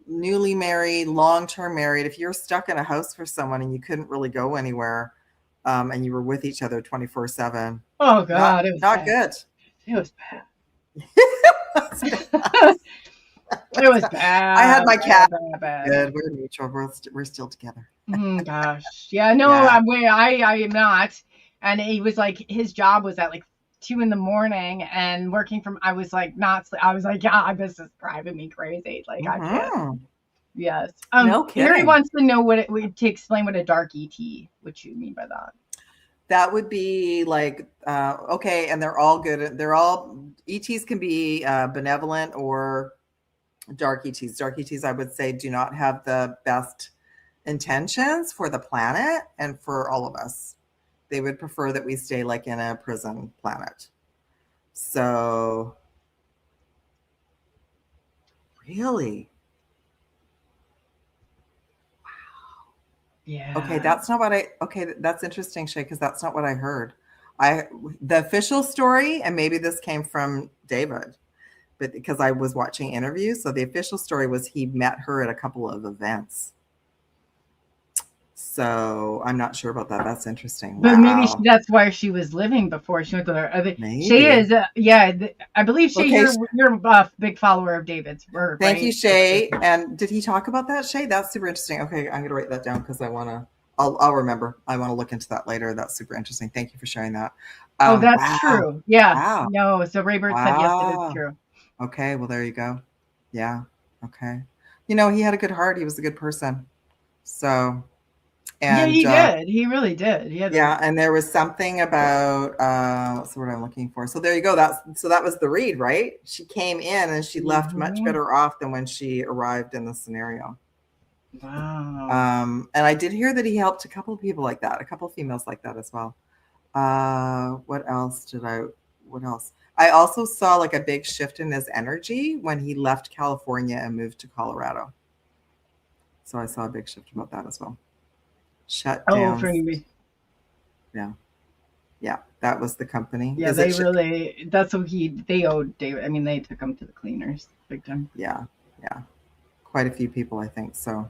newly married, long-term married, if you're stuck in a house for someone and you couldn't really go anywhere, and you were with each other 24/7. Oh God, it was not good. It was bad. It was bad. I had my cat. Bad. Good. We're mutual. We're still together. Gosh. Yeah. No, I am not. And he was like, his job was at like 2 in the morning and working from, I was like, I was like, yeah, this is driving me crazy. Like, I can't. Mhm. Yes. No Harry kidding. wants to know to explain what a dark ET, what you mean by that. That would be like, okay, and they're all good. They're all, ETs can be benevolent or dark ETs. Dark ETs, I would say, do not have the best intentions for the planet and for all of us. They would prefer that we stay like in a prison planet. So, really? Yeah. Okay, that's not what okay, that's interesting, Shay, because that's not what I heard. The official story, and maybe this came from David, but because I was watching interviews, so the official story was he met her at a couple of events. So I'm not sure about that. That's interesting. But maybe Wow. that's where she was living before she went to there. Maybe. Shay is, I believe Shay, Okay, you're a big follower of David's work. Thank right? you, Shay. And did he talk about that, Shay? That's super interesting. Okay, I'm gonna write that down because I'll remember. I want to look into that later. That's super interesting. Thank you for sharing that. Oh, that's Wow. true. Yeah. Wow. No, so Raybird said yes, it Wow. is true. Okay, well there you go. Yeah. Okay. You know, he had a good heart. He was a good person. So, Yeah, and he did. He really did. He had yeah, and there was something about what's the word I'm looking for? So there you go. That was the read, right? She came in and she left much Mhm. better off than when she arrived in the scenario. Wow. And I did hear that he helped a couple of people like that, a couple of females like that as well. What else? I also saw like a big shift in his energy when he left California and moved to Colorado. So I saw a big shift about that as well. Shut down. For me. Yeah, that was the company. Yeah, that's what they owed David. I mean, they took him to the cleaners big time. Yeah. Quite a few people, I think. So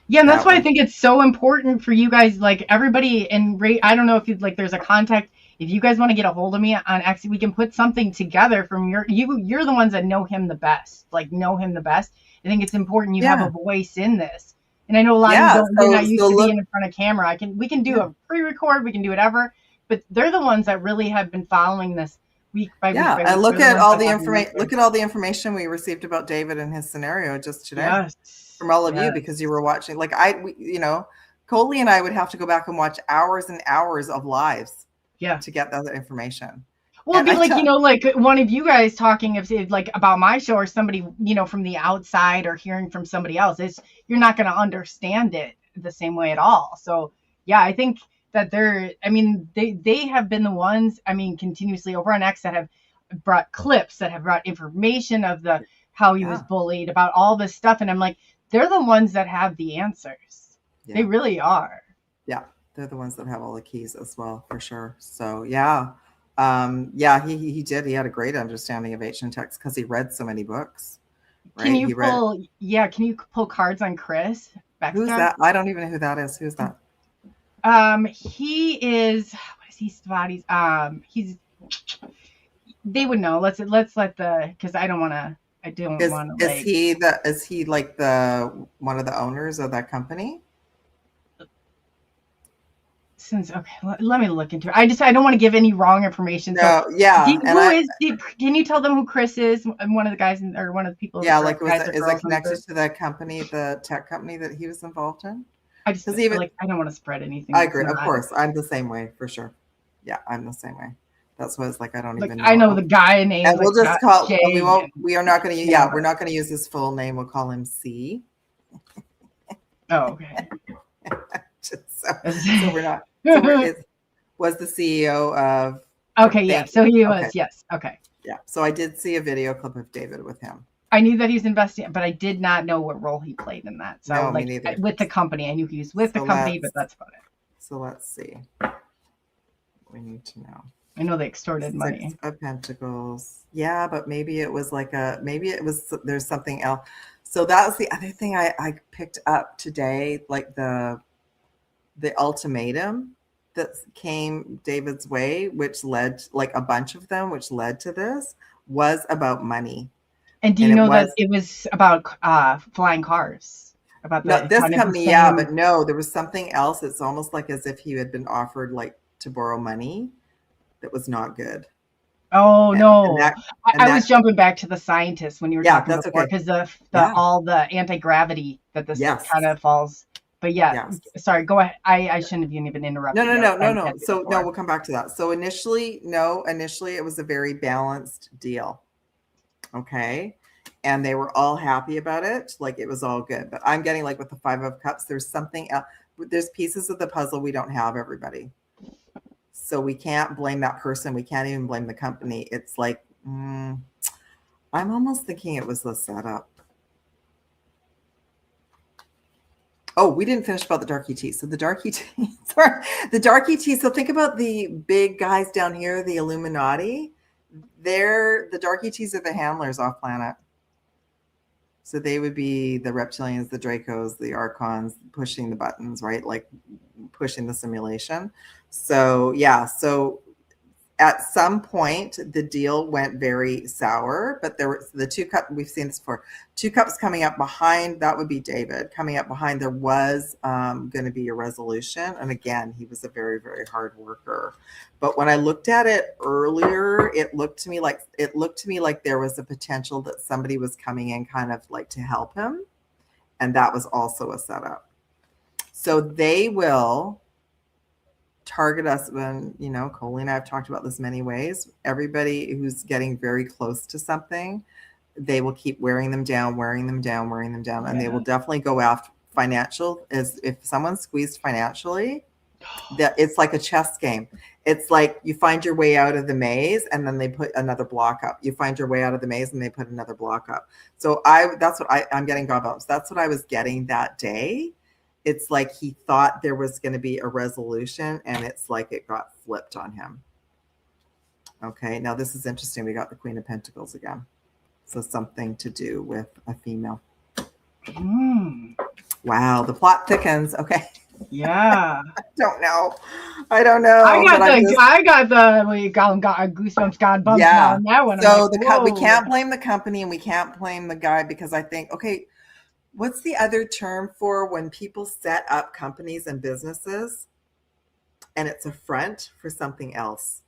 yeah, and that's why I think it's so important for you guys, like everybody, and I don't know if there's a contact. If you guys want to get a hold of me on X, we can put something together from you're the ones that know him the best. I think it's important you have a voice in this. And I know a lot of you you're not used to being in front of camera. We can do a pre-record, we can do whatever, but they're the ones that really have been following this week by week. And look at all the information. Look at all the information we received about David and his scenario just today from all of you, because you were watching. Like Coley and I would have to go back and watch hours and hours of lives. To get that information. Well, it'd be like one of you guys talking about my show, or somebody, from the outside, or hearing from somebody else. You're not going to understand it the same way at all. So yeah, I think that they have been the ones, continuously over on X, that have brought clips, that have brought information of how he was bullied, about all this stuff. And I'm like, they're the ones that have the answers. Yeah. They really are. Yeah. They're the ones that have all the keys as well, for sure. So he did. He had a great understanding of ancient texts because he read so many books. Right? Can you pull cards on Chris? Who's that? I don't even know who that is. Who's that? He is, what is he, Svati's? They would know. Let's let because I don't want to. Is he like one of the owners of that company? Let me look into it. I don't want to give any wrong information. No, can you tell them who Chris is? One of the guys or one of the people? Yeah, is it connected to the company, the tech company that he was involved in? I just I don't want to spread anything. I agree. Of course, I'm the same way, for sure. Yeah, I'm the same way. That's why it's like I don't even know. I know the guy name. And we'll just call. We are not going to. Yeah, we're not going to use his full name. We'll call him C. Oh, okay. so we're not. So was the CEO of. Okay, yeah. So he was. Okay. Yes. Okay. Yeah. So I did see a video clip of David with him. I knew that he was investing, but I did not know what role he played in that. So me neither. With the company, I knew he was with the company, but that's about it. So let's see. We need to know. I know they extorted money. Six of Pentacles. Yeah, but maybe it was there's something else. So that was the other thing I picked up today, like the ultimatum that came David's way, which led, like a bunch of them, which led to this, was about money. And do you know that it was about flying cars? About this company, yeah, but no, there was something else. It's almost like as if he had been offered like to borrow money that was not good. Oh and no, that and I was that jumping back to the scientists when you were yeah, talking that's before, okay. because the Yeah. all the anti-gravity that this Yes. kind of falls. But yeah, Yes. sorry, go ahead. I shouldn't have even No, interrupted no, you. I was no, no, trying to no. catch you So no, before. we'll come back to that. So initially it was a very balanced deal. Okay. And they were all happy about it. Like it was all good. But I'm getting like with the Five of Cups, there's something else. There's pieces of the puzzle we don't have, everybody. So we can't blame that person. We can't even blame the company. It's like, I'm almost thinking it was the setup. Oh, we didn't finish about the dark ET. So the dark ET, sorry, the dark ET. So think about the big guys down here, the Illuminati. The dark ETs are the handlers off planet. So they would be the reptilians, the Dracos, the Archons, pushing the buttons, right? Like pushing the simulation. So yeah, so at some point the deal went very sour, but there were the two cups, we've seen this before, two cups coming up behind, that would be David coming up behind. There was going to be a resolution, and again, he was a very, very hard worker. But when I looked at it earlier, it looked to me like there was a potential that somebody was coming in kind of like to help him, and that was also a setup. So they will target us when, Coley and I have talked about this many ways. Everybody who's getting very close to something, they will keep wearing them down, and they will definitely go after financial. As if someone's squeezed financially, that it's like a chess game. It's like you find your way out of the maze and then they put another block up. You find your way out of the maze and they put another block up. So that's what I'm getting God bumps. That's what I was getting that day. It's like he thought there was going to be a resolution, and it's like it got flipped on him. Okay, now this is interesting. We got the Queen of Pentacles again. So something to do with a female. Wow, the plot thickens. Okay. Yeah. I don't know. I got the what you call them, got goosebumps, God bumps yeah. on that one. So like, we can't blame the company and we can't blame the guy, because I think, okay, what's the other term for when people set up companies and businesses and it's a front for something else?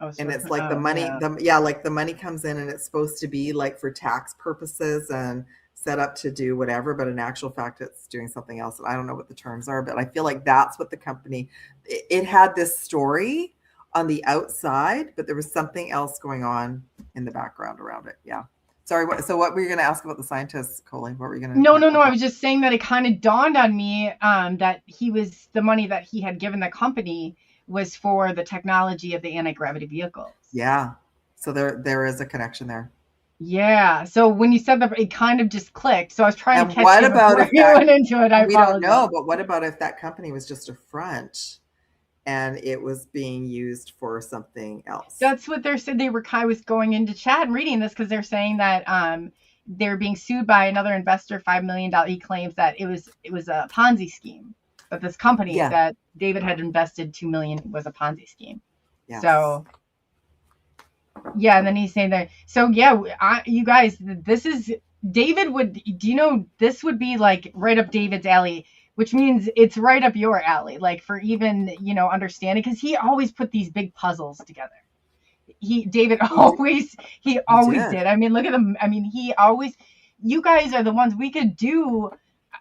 And it's like the money, like the money comes in and it's supposed to be like for tax purposes and set up to do whatever, but in actual fact, it's doing something else. And I don't know what the terms are, but I feel like that's what the company, it had this story on the outside, but there was something else going on in the background around it. Yeah. Sorry. What were you going to ask about the scientists, Coley? What were you going to? No. I was just saying that it kind of dawned on me that the money that he had given the company was for the technology of the anti-gravity vehicles. Yeah. So there is a connection there. Yeah. So when you said that, it kind of just clicked. So I was trying to catch what you about if you went into it. We don't know, but what about if that company was just a front and it was being used for something else? That's what they said. I was going into chat and reading this because they're saying that they're being sued by another investor, $5 million. He claims that it was a Ponzi scheme, but this company that David had invested $2 million was a Ponzi scheme. Yes. So yeah, and then he's saying that. So yeah, you guys, this is David would. Do you know this would be like right up David's alley? Which means it's right up your alley, like for even, understanding, because he always put these big puzzles together. David always did. I mean, look at them. I mean, you guys are the ones we could do.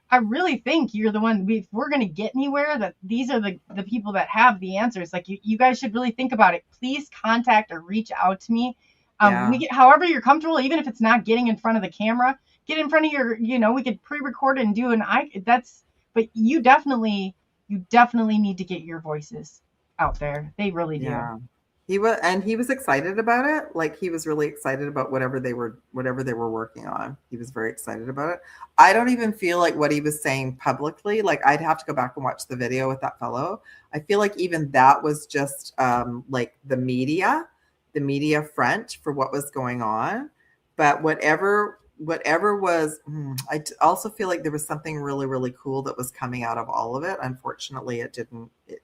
I really think you're the one, if we're going to get anywhere, that these are the people that have the answers. Like you guys should really think about it. Please contact or reach out to me. However you're comfortable, even if it's not getting in front of the camera, get in front of your, we could pre-record it and do but you definitely need to get your voices out there. They really do. Yeah. He was excited about it. Like he was really excited about whatever they were working on. He was very excited about it. I don't even feel like what he was saying publicly, like I'd have to go back and watch the video with that fellow. I feel like even that was just like the media front for what was going on. But whatever was, I also feel like there was something really, really cool that was coming out of all of it. Unfortunately, it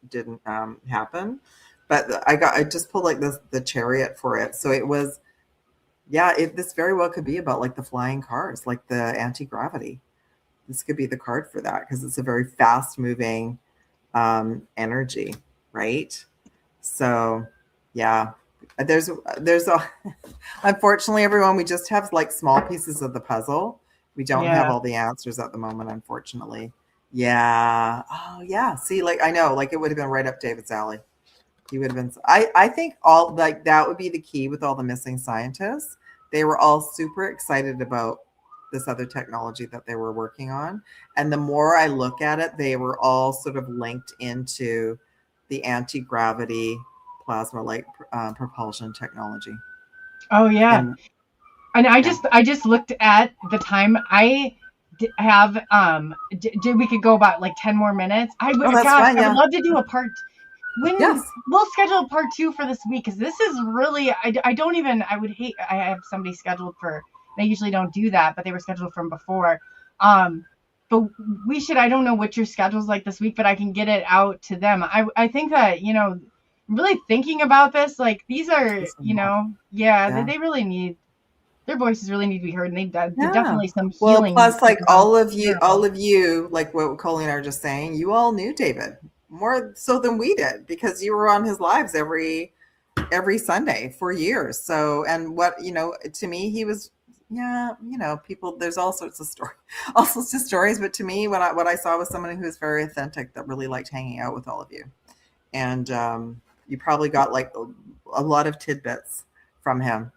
didn't happen. But I just pulled like the chariot for it. So it was, this very well could be about like the flying cars, like the anti-gravity. This could be the card for that because it's a very fast moving energy, right? So yeah, There's a unfortunately, everyone, we just have like small pieces of the puzzle. We don't have Yeah. all the answers at the moment, unfortunately. Yeah. Oh yeah. See, like I know, like it would have been right up David's alley. He would have been. I think all like that would be the key with all the missing scientists. They were all super excited about this other technology that they were working on, and the more I look at it, they were all sort of linked into the anti-gravity plasma like propulsion technology. Oh yeah. And And yeah, I just looked at the time. Have did we could go about like 10 more minutes. oh, that's Gosh, fine. I would Yeah. love to do a part. When Yes. we'll schedule part 2 for this week, because this is really I don't even I would hate I have somebody scheduled for. I usually don't do that, but they were scheduled from before. But we should. I don't know what your schedule's like this week, but I can get it out to them. I think that really thinking about this, like these are This one more. yeah, Yeah. they really need their voices really need to be heard, and they're Yeah. definitely some Well, healing. plus like Miracle. all of you, like what Coley and I are just saying, you all knew David more so than we did because you were on his lives every Sunday for years. So, and what, to me, he was, yeah, people, there's all sorts of all sorts of stories. But to me, what I saw was someone who was very authentic that really liked hanging out with all of you. And you probably got like a lot of tidbits from him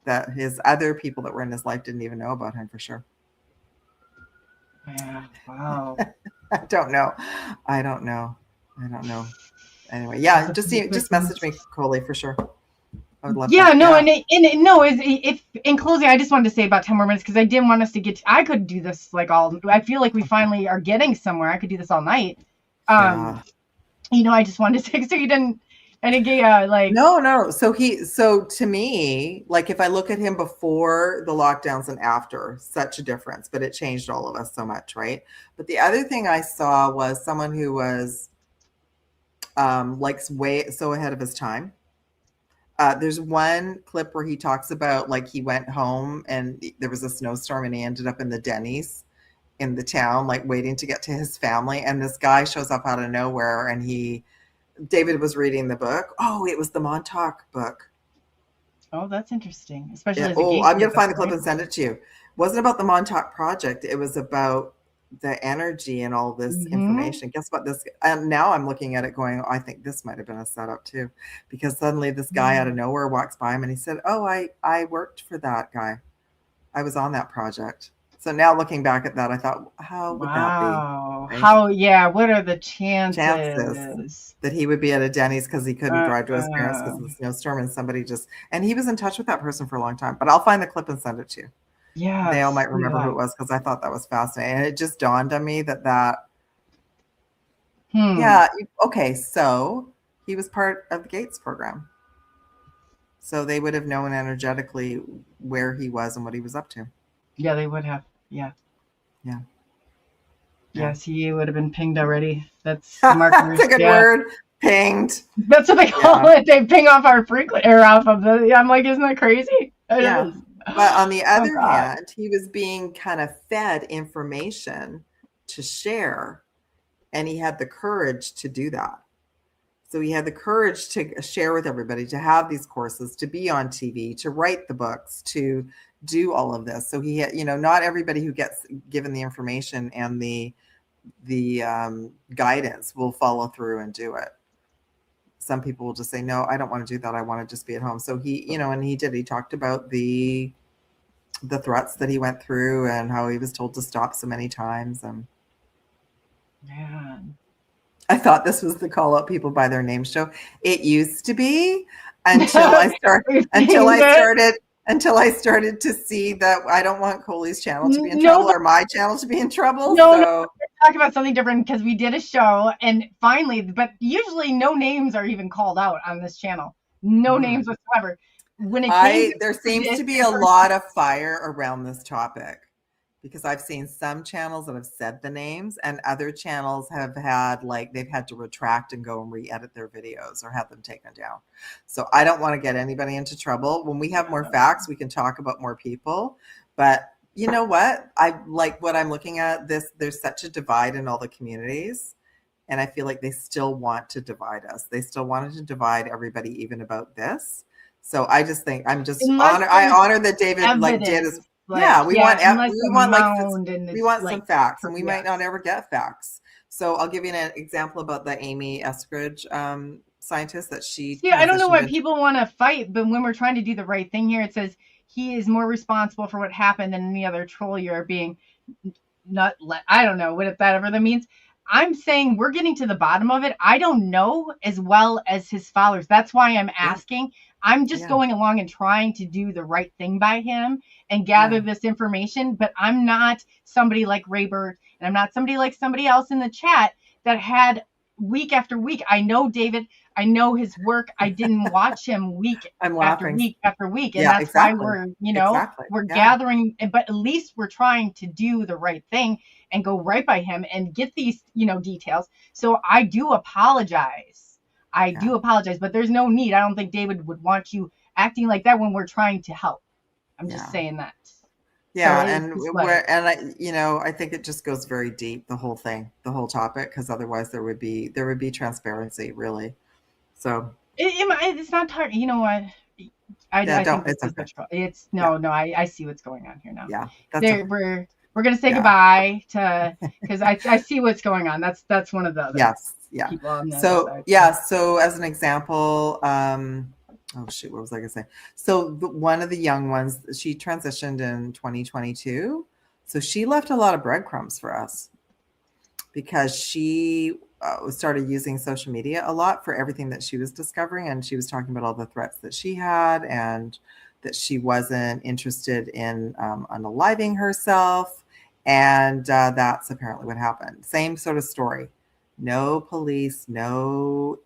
that his other people that were in his life didn't even know about him for sure. Yeah. Wow. I don't know. Anyway, yeah, just message me, Coley, for sure. I would love Yeah, that. no, and no, if in closing, I just wanted to say about 10 more minutes because I didn't want us to I could do this like all. I feel like we finally are getting somewhere. I could do this all night. Yeah. I just wanted to say so you didn't, and again, like No. So to me, like if I look at him before the lockdowns and after, such a difference, but it changed all of us so much, right? But the other thing I saw was someone who was like way so ahead of his time. There's one clip where he talks about like he went home and there was a snowstorm and he ended up in the Denny's in the town, like waiting to get to his family. And this guy shows up out of nowhere and David was reading the book. Oh, it was the Montauk book. oh, that's interesting, especially Yeah. as a Oh, gay I'm going to book, find the clip right? and send it to you. It wasn't about the Montauk Project. It was about the energy and all this Mm-hmm. information. Guess what? And now I'm looking at it going, oh, I think this might have been a setup too, because suddenly this guy out of nowhere walks by him and he said, oh, I worked for that guy. I was on that project. So now looking back at that, I thought, how would that be? Wow. Right? Yeah, what are the Chances chances? that he would be at a Denny's because he couldn't drive to his parents Uh, because of the snowstorm and and he was in touch with that person for a long time, but I'll find the clip and send it to you. They all yes. might remember who it was because I thought that was fascinating. And it just dawned on me Hmm. yeah, okay, so he was part of the Gates program. So they would have known energetically where he was and what he was up to. Yeah, they would have. Yeah. Yeah. Yes, he would have been pinged already. That's the That's markers. a good Yeah. word. Pinged. That's what they call Yeah. it. They ping off our frequent or off of the. I'm like, isn't that crazy? It Yeah. is. But on the Oh other God. hand, he was being kind of fed information to share, and he had the courage to do that. So he had the courage to share with everybody, to have these courses, to be on TV, to write the books, to do all of this. So he had, not everybody who gets given the information and the guidance will follow through and do it. Some people will just say, no, I don't want to do that. I want to just be at home. So he, and he did. He talked about the threats that he went through and how he was told to stop so many times. And Man. I thought this was the call out people by their name show. It used to be until I started to see that I don't want Coley's channel to be in trouble or my channel to be in trouble. No, So talk about something different because we did a show and finally, but usually no names are even called out on this channel. No names whatsoever. When it came to there seems this to be a lot of fire around this topic because I've seen some channels that have said the names and other channels have had they've had to retract and go and re-edit their videos or have them taken down. So I don't want to get anybody into trouble. When we have more facts, we can talk about more people. But you know what? I like what I'm looking at. There's such a divide in all the communities. And I feel like they still want to divide us. They still wanted to divide everybody even about this. So I just think I'm just Unless I there's honor that David like did his evidence, like, yeah, unless we a want like mound and we it's want some like, facts, and we yeah. might not ever get facts. So I'll give you an example about the Amy Eskridge scientist that she See, I don't know transitioned why into. people want to fight, but when we're trying to do the right thing here, it says he is more responsible for what happened than any other troll you're being not let. I don't know what that ever that means. I'm saying we're getting to the bottom of it. I don't know as well as his followers. That's why I'm Yeah, asking. I'm just yeah, going along and trying to do the right thing by him and yeah, gather this information. But I'm not somebody like Raybird, and I'm not somebody like somebody else in the chat that had week after week. I know David. I know his work. I didn't watch him week I'm after laughing. week after week. And Yeah, that's why exactly. we're, Exactly. we're Yeah. gathering, but at least we're trying to do the right thing and go right by him and get these, details. So I do apologize. Yeah. But there's no need. I don't think David would want you acting like that when we're trying to help. I'm just Yeah. saying that. Yeah, So and I think it just goes very deep, the whole thing, the whole topic, because otherwise there would be transparency, really. So it's not hard. You know what? I think this it's is okay. it's Yeah. no. I see what's going on here now. Yeah, that's okay. We're gonna say Yeah. goodbye to because I see what's going on. That's one of the other Yes, yeah. people on the other So side. yeah, so as an example, oh shoot, what was I gonna say? So one of the young ones, she transitioned in 2022, so she left a lot of breadcrumbs for us because she started using social media a lot for everything that she was discovering, and she was talking about all the threats that she had and that she wasn't interested in unaliving herself, and that's apparently what happened. Same sort of story. No police, no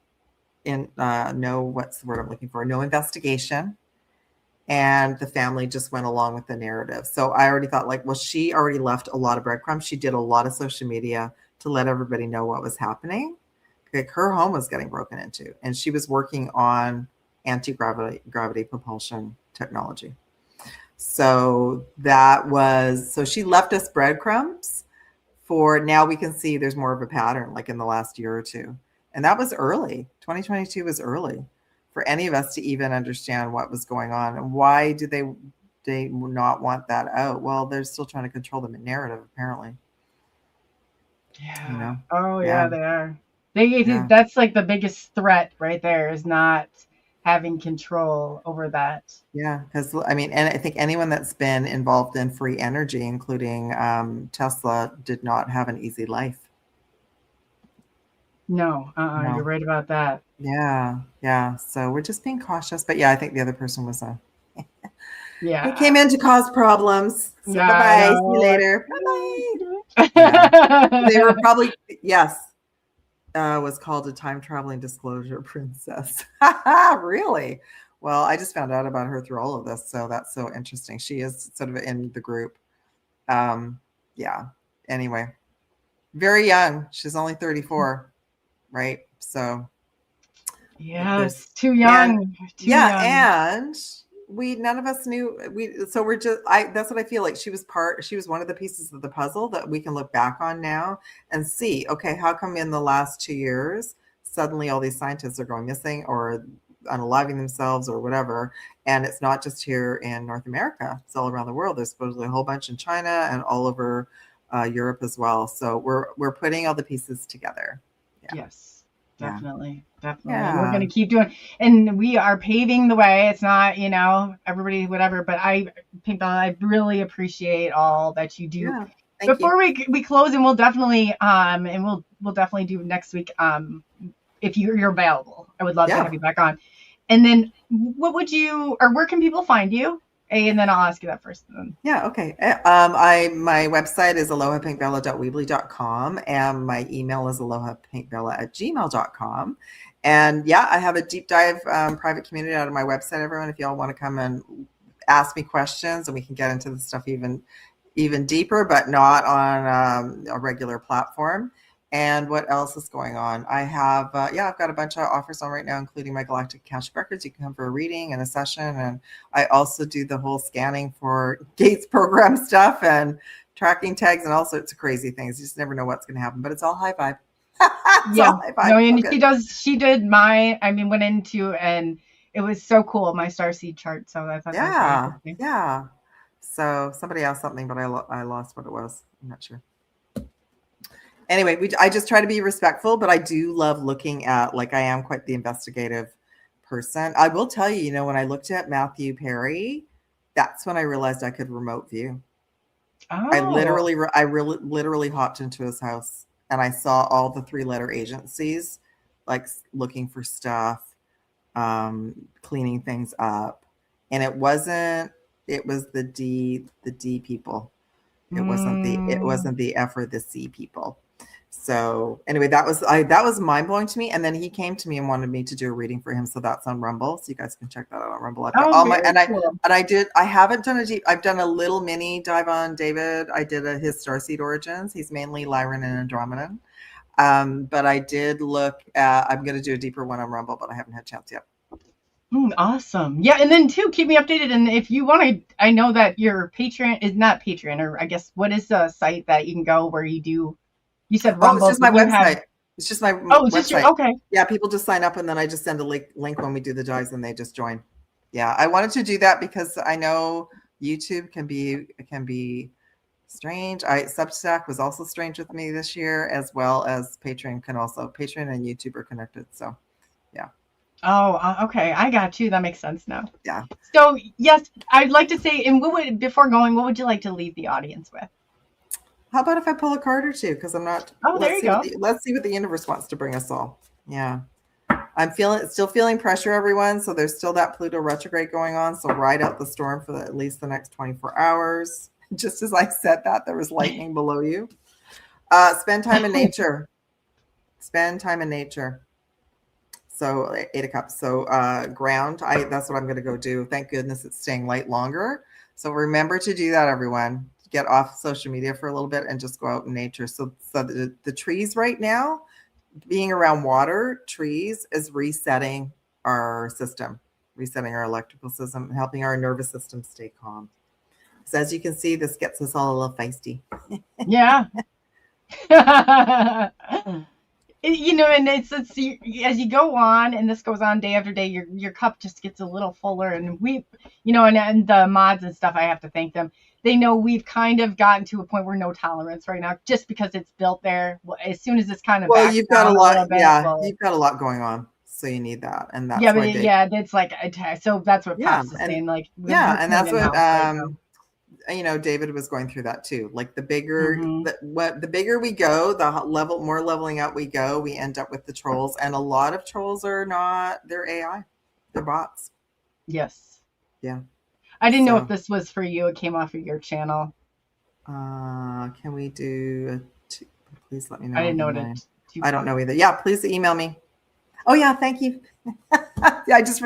what's the word I'm looking for? No investigation. And the family just went along with the narrative. So I already thought well, she already left a lot of breadcrumbs. She did a lot of social media to let everybody know what was happening. Like her home was getting broken into, and she was working on anti-gravity propulsion technology. So she left us breadcrumbs for now. We can see there's more of a pattern like in the last year or two. And that was early. 2022 was early for any of us to even understand what was going on. And why do they not want that out? Well, they're still trying to control the narrative, apparently. Yeah. Oh yeah, they are. Yeah. That's like the biggest threat right there is not having control over that. Yeah, because and I think anyone that's been involved in free energy, including Tesla, did not have an easy life. No, No. you're right about that. Yeah. So we're just being cautious. But yeah, I think the other person was Yeah. He came in to cause problems. So Yeah, bye-bye. See you later. Bye-bye. Yeah. They were probably, yes, was called a time traveling disclosure princess. Really? Well, I just found out about her through all of this. So that's so interesting. She is sort of in the group. Yeah. Anyway, very young. She's only 34, right? So yeah, it's too young. And none of us knew so we're just that's what I feel like. She was one of the pieces of the puzzle that we can look back on now and see, okay, how come in the last 2 years suddenly all these scientists are going missing or unaliving themselves or whatever, and it's not just here in North America, it's all around the world. There's supposedly a whole bunch in China and all over Europe as well. So we're putting all the pieces together. Yes. Definitely. Yeah. And we're going to keep doing, and we are paving the way. It's not, everybody, whatever, but Pink Bella, I really appreciate all that you do. Yeah, Before we close, and we'll definitely, and we'll definitely do next week, if you're available. I would love to have you back on. And then where can people find you? And then I'll ask you that first. Yeah, okay. My website is alohapinkbella.weebly.com, and my email is alohapinkbella@gmail.com. And yeah, I have a deep dive private community out of my website, everyone. If y'all want to come and ask me questions, and we can get into the stuff even deeper, but not on a regular platform. And what else is going on? I have, I've got a bunch of offers on right now, including my Galactic Cash Records. You can come for a reading and a session. And I also do the whole scanning for Gates program stuff and tracking tags and all sorts of crazy things. You just never know what's going to happen, but it's all high vibe. All high vibe. No, and she did mine. Went into, and it was so cool, my starseed chart. So I thought that was very Yeah, interesting. yeah. So somebody asked something, but I lost what it was. I'm not sure. Anyway, I just try to be respectful, but I do love looking at, like, I am quite the investigative person. I will tell you, when I looked at Matthew Perry, that's when I realized I could remote view. I literally hopped into his house and I saw all the 3-letter agencies, like, looking for stuff, cleaning things up. And it was the D people. It wasn't the F or the C people. So anyway, that was mind blowing to me. And then he came to me and wanted me to do a reading for him. So that's on Rumble. So you guys can check that out on Rumble. I've got I've done a little mini dive on David. I did his starseed origins. He's mainly Lyran and Andromedan. But I did look at, I'm going to do a deeper one on Rumble, but I haven't had a chance yet. Awesome. Yeah. And then too, keep me updated. And if you want to, I know that your Patreon is not Patreon, or I guess, what is the site that you can go where you said Rumble. It's just my website. It's just my website. Just okay. Yeah. People just sign up and then I just send a link when we do the dives and they just join. Yeah. I wanted to do that because I know YouTube can be strange. Substack was also strange with me this year, as well as Patreon and YouTube are connected. So yeah. Oh, okay. I got you. That makes sense now. Yeah. So yes, I'd like to say, and what would you like to leave the audience with? How about if I pull a card or two? Because I'm not. Oh, there you go. Let's see what the universe wants to bring us all. Yeah. I'm still feeling pressure, everyone. So there's still that Pluto retrograde going on. So ride out the storm for at least the next 24 hours. Just as I said that, there was lightning below you. Spend time in nature. Spend time in nature. So 8 of Cups. So ground. That's what I'm going to go do. Thank goodness it's staying light longer. So remember to do that, everyone. Get off social media for a little bit and just go out in nature. So the trees right now, being around water, trees is resetting our system, resetting our electrical system, helping our nervous system stay calm. So as you can see, this gets us all a little feisty. Yeah. And it's as you go on, and this goes on day after day, your cup just gets a little fuller. And and the mods and stuff, I have to thank them. They know we've kind of gotten to a point where no tolerance right now, just because it's built there. Well, as soon as it's kind of you've got a lot, you've got a lot going on, so you need that, and that's it's like so that's what Pops is saying, like and that's what David was going through that too. Like the bigger the bigger we go, the more leveling out we go, we end up with the trolls, and a lot of trolls they're AI, they're bots. Yes. Yeah. I didn't know if this was for you. It came off of your channel. Can we do please let me know. I didn't know I don't know either. Yeah, please email me. Oh yeah, thank you. Yeah, I just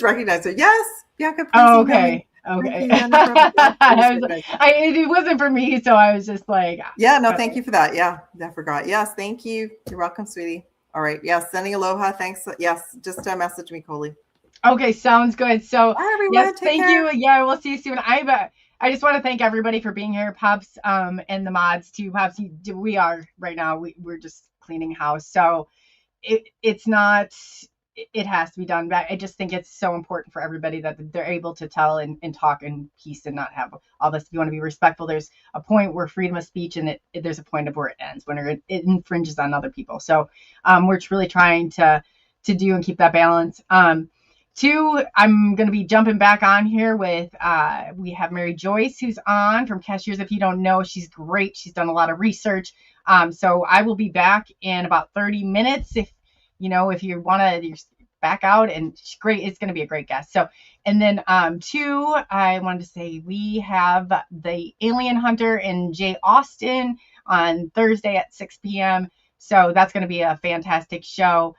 recognized it. Yes, Bianca. Oh, okay. Okay. It wasn't for me, so I was just like. Yeah, no, thank you for that. Yeah, I forgot. Yes, thank you. You're welcome, sweetie. All right. Yes, sending aloha. Thanks. Yes, just message me, Coley. Okay, sounds good. So bye, everyone. Yes, thank you. Yeah, we'll see you soon. I just want to thank everybody for being here, Pops, and the mods too. Pops, we are right now. We're just cleaning house, so it's not. It has to be done. But I just think it's so important for everybody that they're able to tell and talk in peace and not have all this. If you want to be respectful, there's a point where freedom of speech, and there's a point of where it ends when it infringes on other people. So we're really trying to do and keep that balance. Two, I'm going to be jumping back on here with, we have Mary Joyce, who's on from Cashiers. If you don't know, she's great. She's done a lot of research. So I will be back in about 30 minutes. If you want to back out, and she's great. It's going to be a great guest. So, and then two, I wanted to say we have the Alien Hunter and Jay Austen on Thursday at 6 p.m. So that's going to be a fantastic show.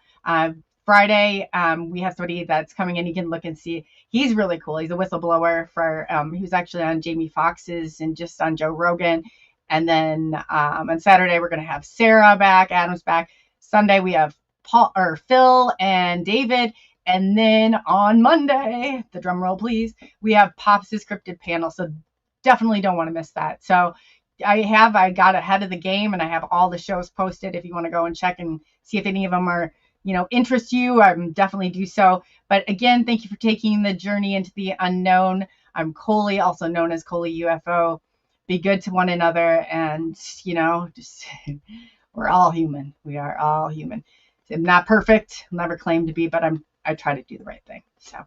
Friday, we have somebody that's coming in. You can look and see. He's really cool. He's a whistleblower for, he was actually on Jamie Foxx's and just on Joe Rogan. And then on Saturday, we're going to have Sarah back, Adam's back. Sunday, we have Phil and David. And then on Monday, the drum roll, please, we have Pop's Scripted panel. So definitely don't want to miss that. So I got ahead of the game, and I have all the shows posted if you want to go and check and see if any of them are interests you, definitely do so. But again, thank you for taking the journey into the unknown. I'm Coley, also known as ColeyUFO. Be good to one another, and just we're all human. We are all human. I'm not perfect. I'll never claim to be, but I try to do the right thing. So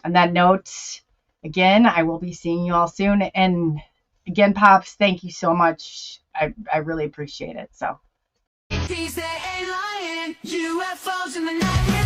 on that note, again, I will be seeing you all soon. And again, Pops, thank you so much. I really appreciate it. So Peace, they ain't lying. UFOs in the night.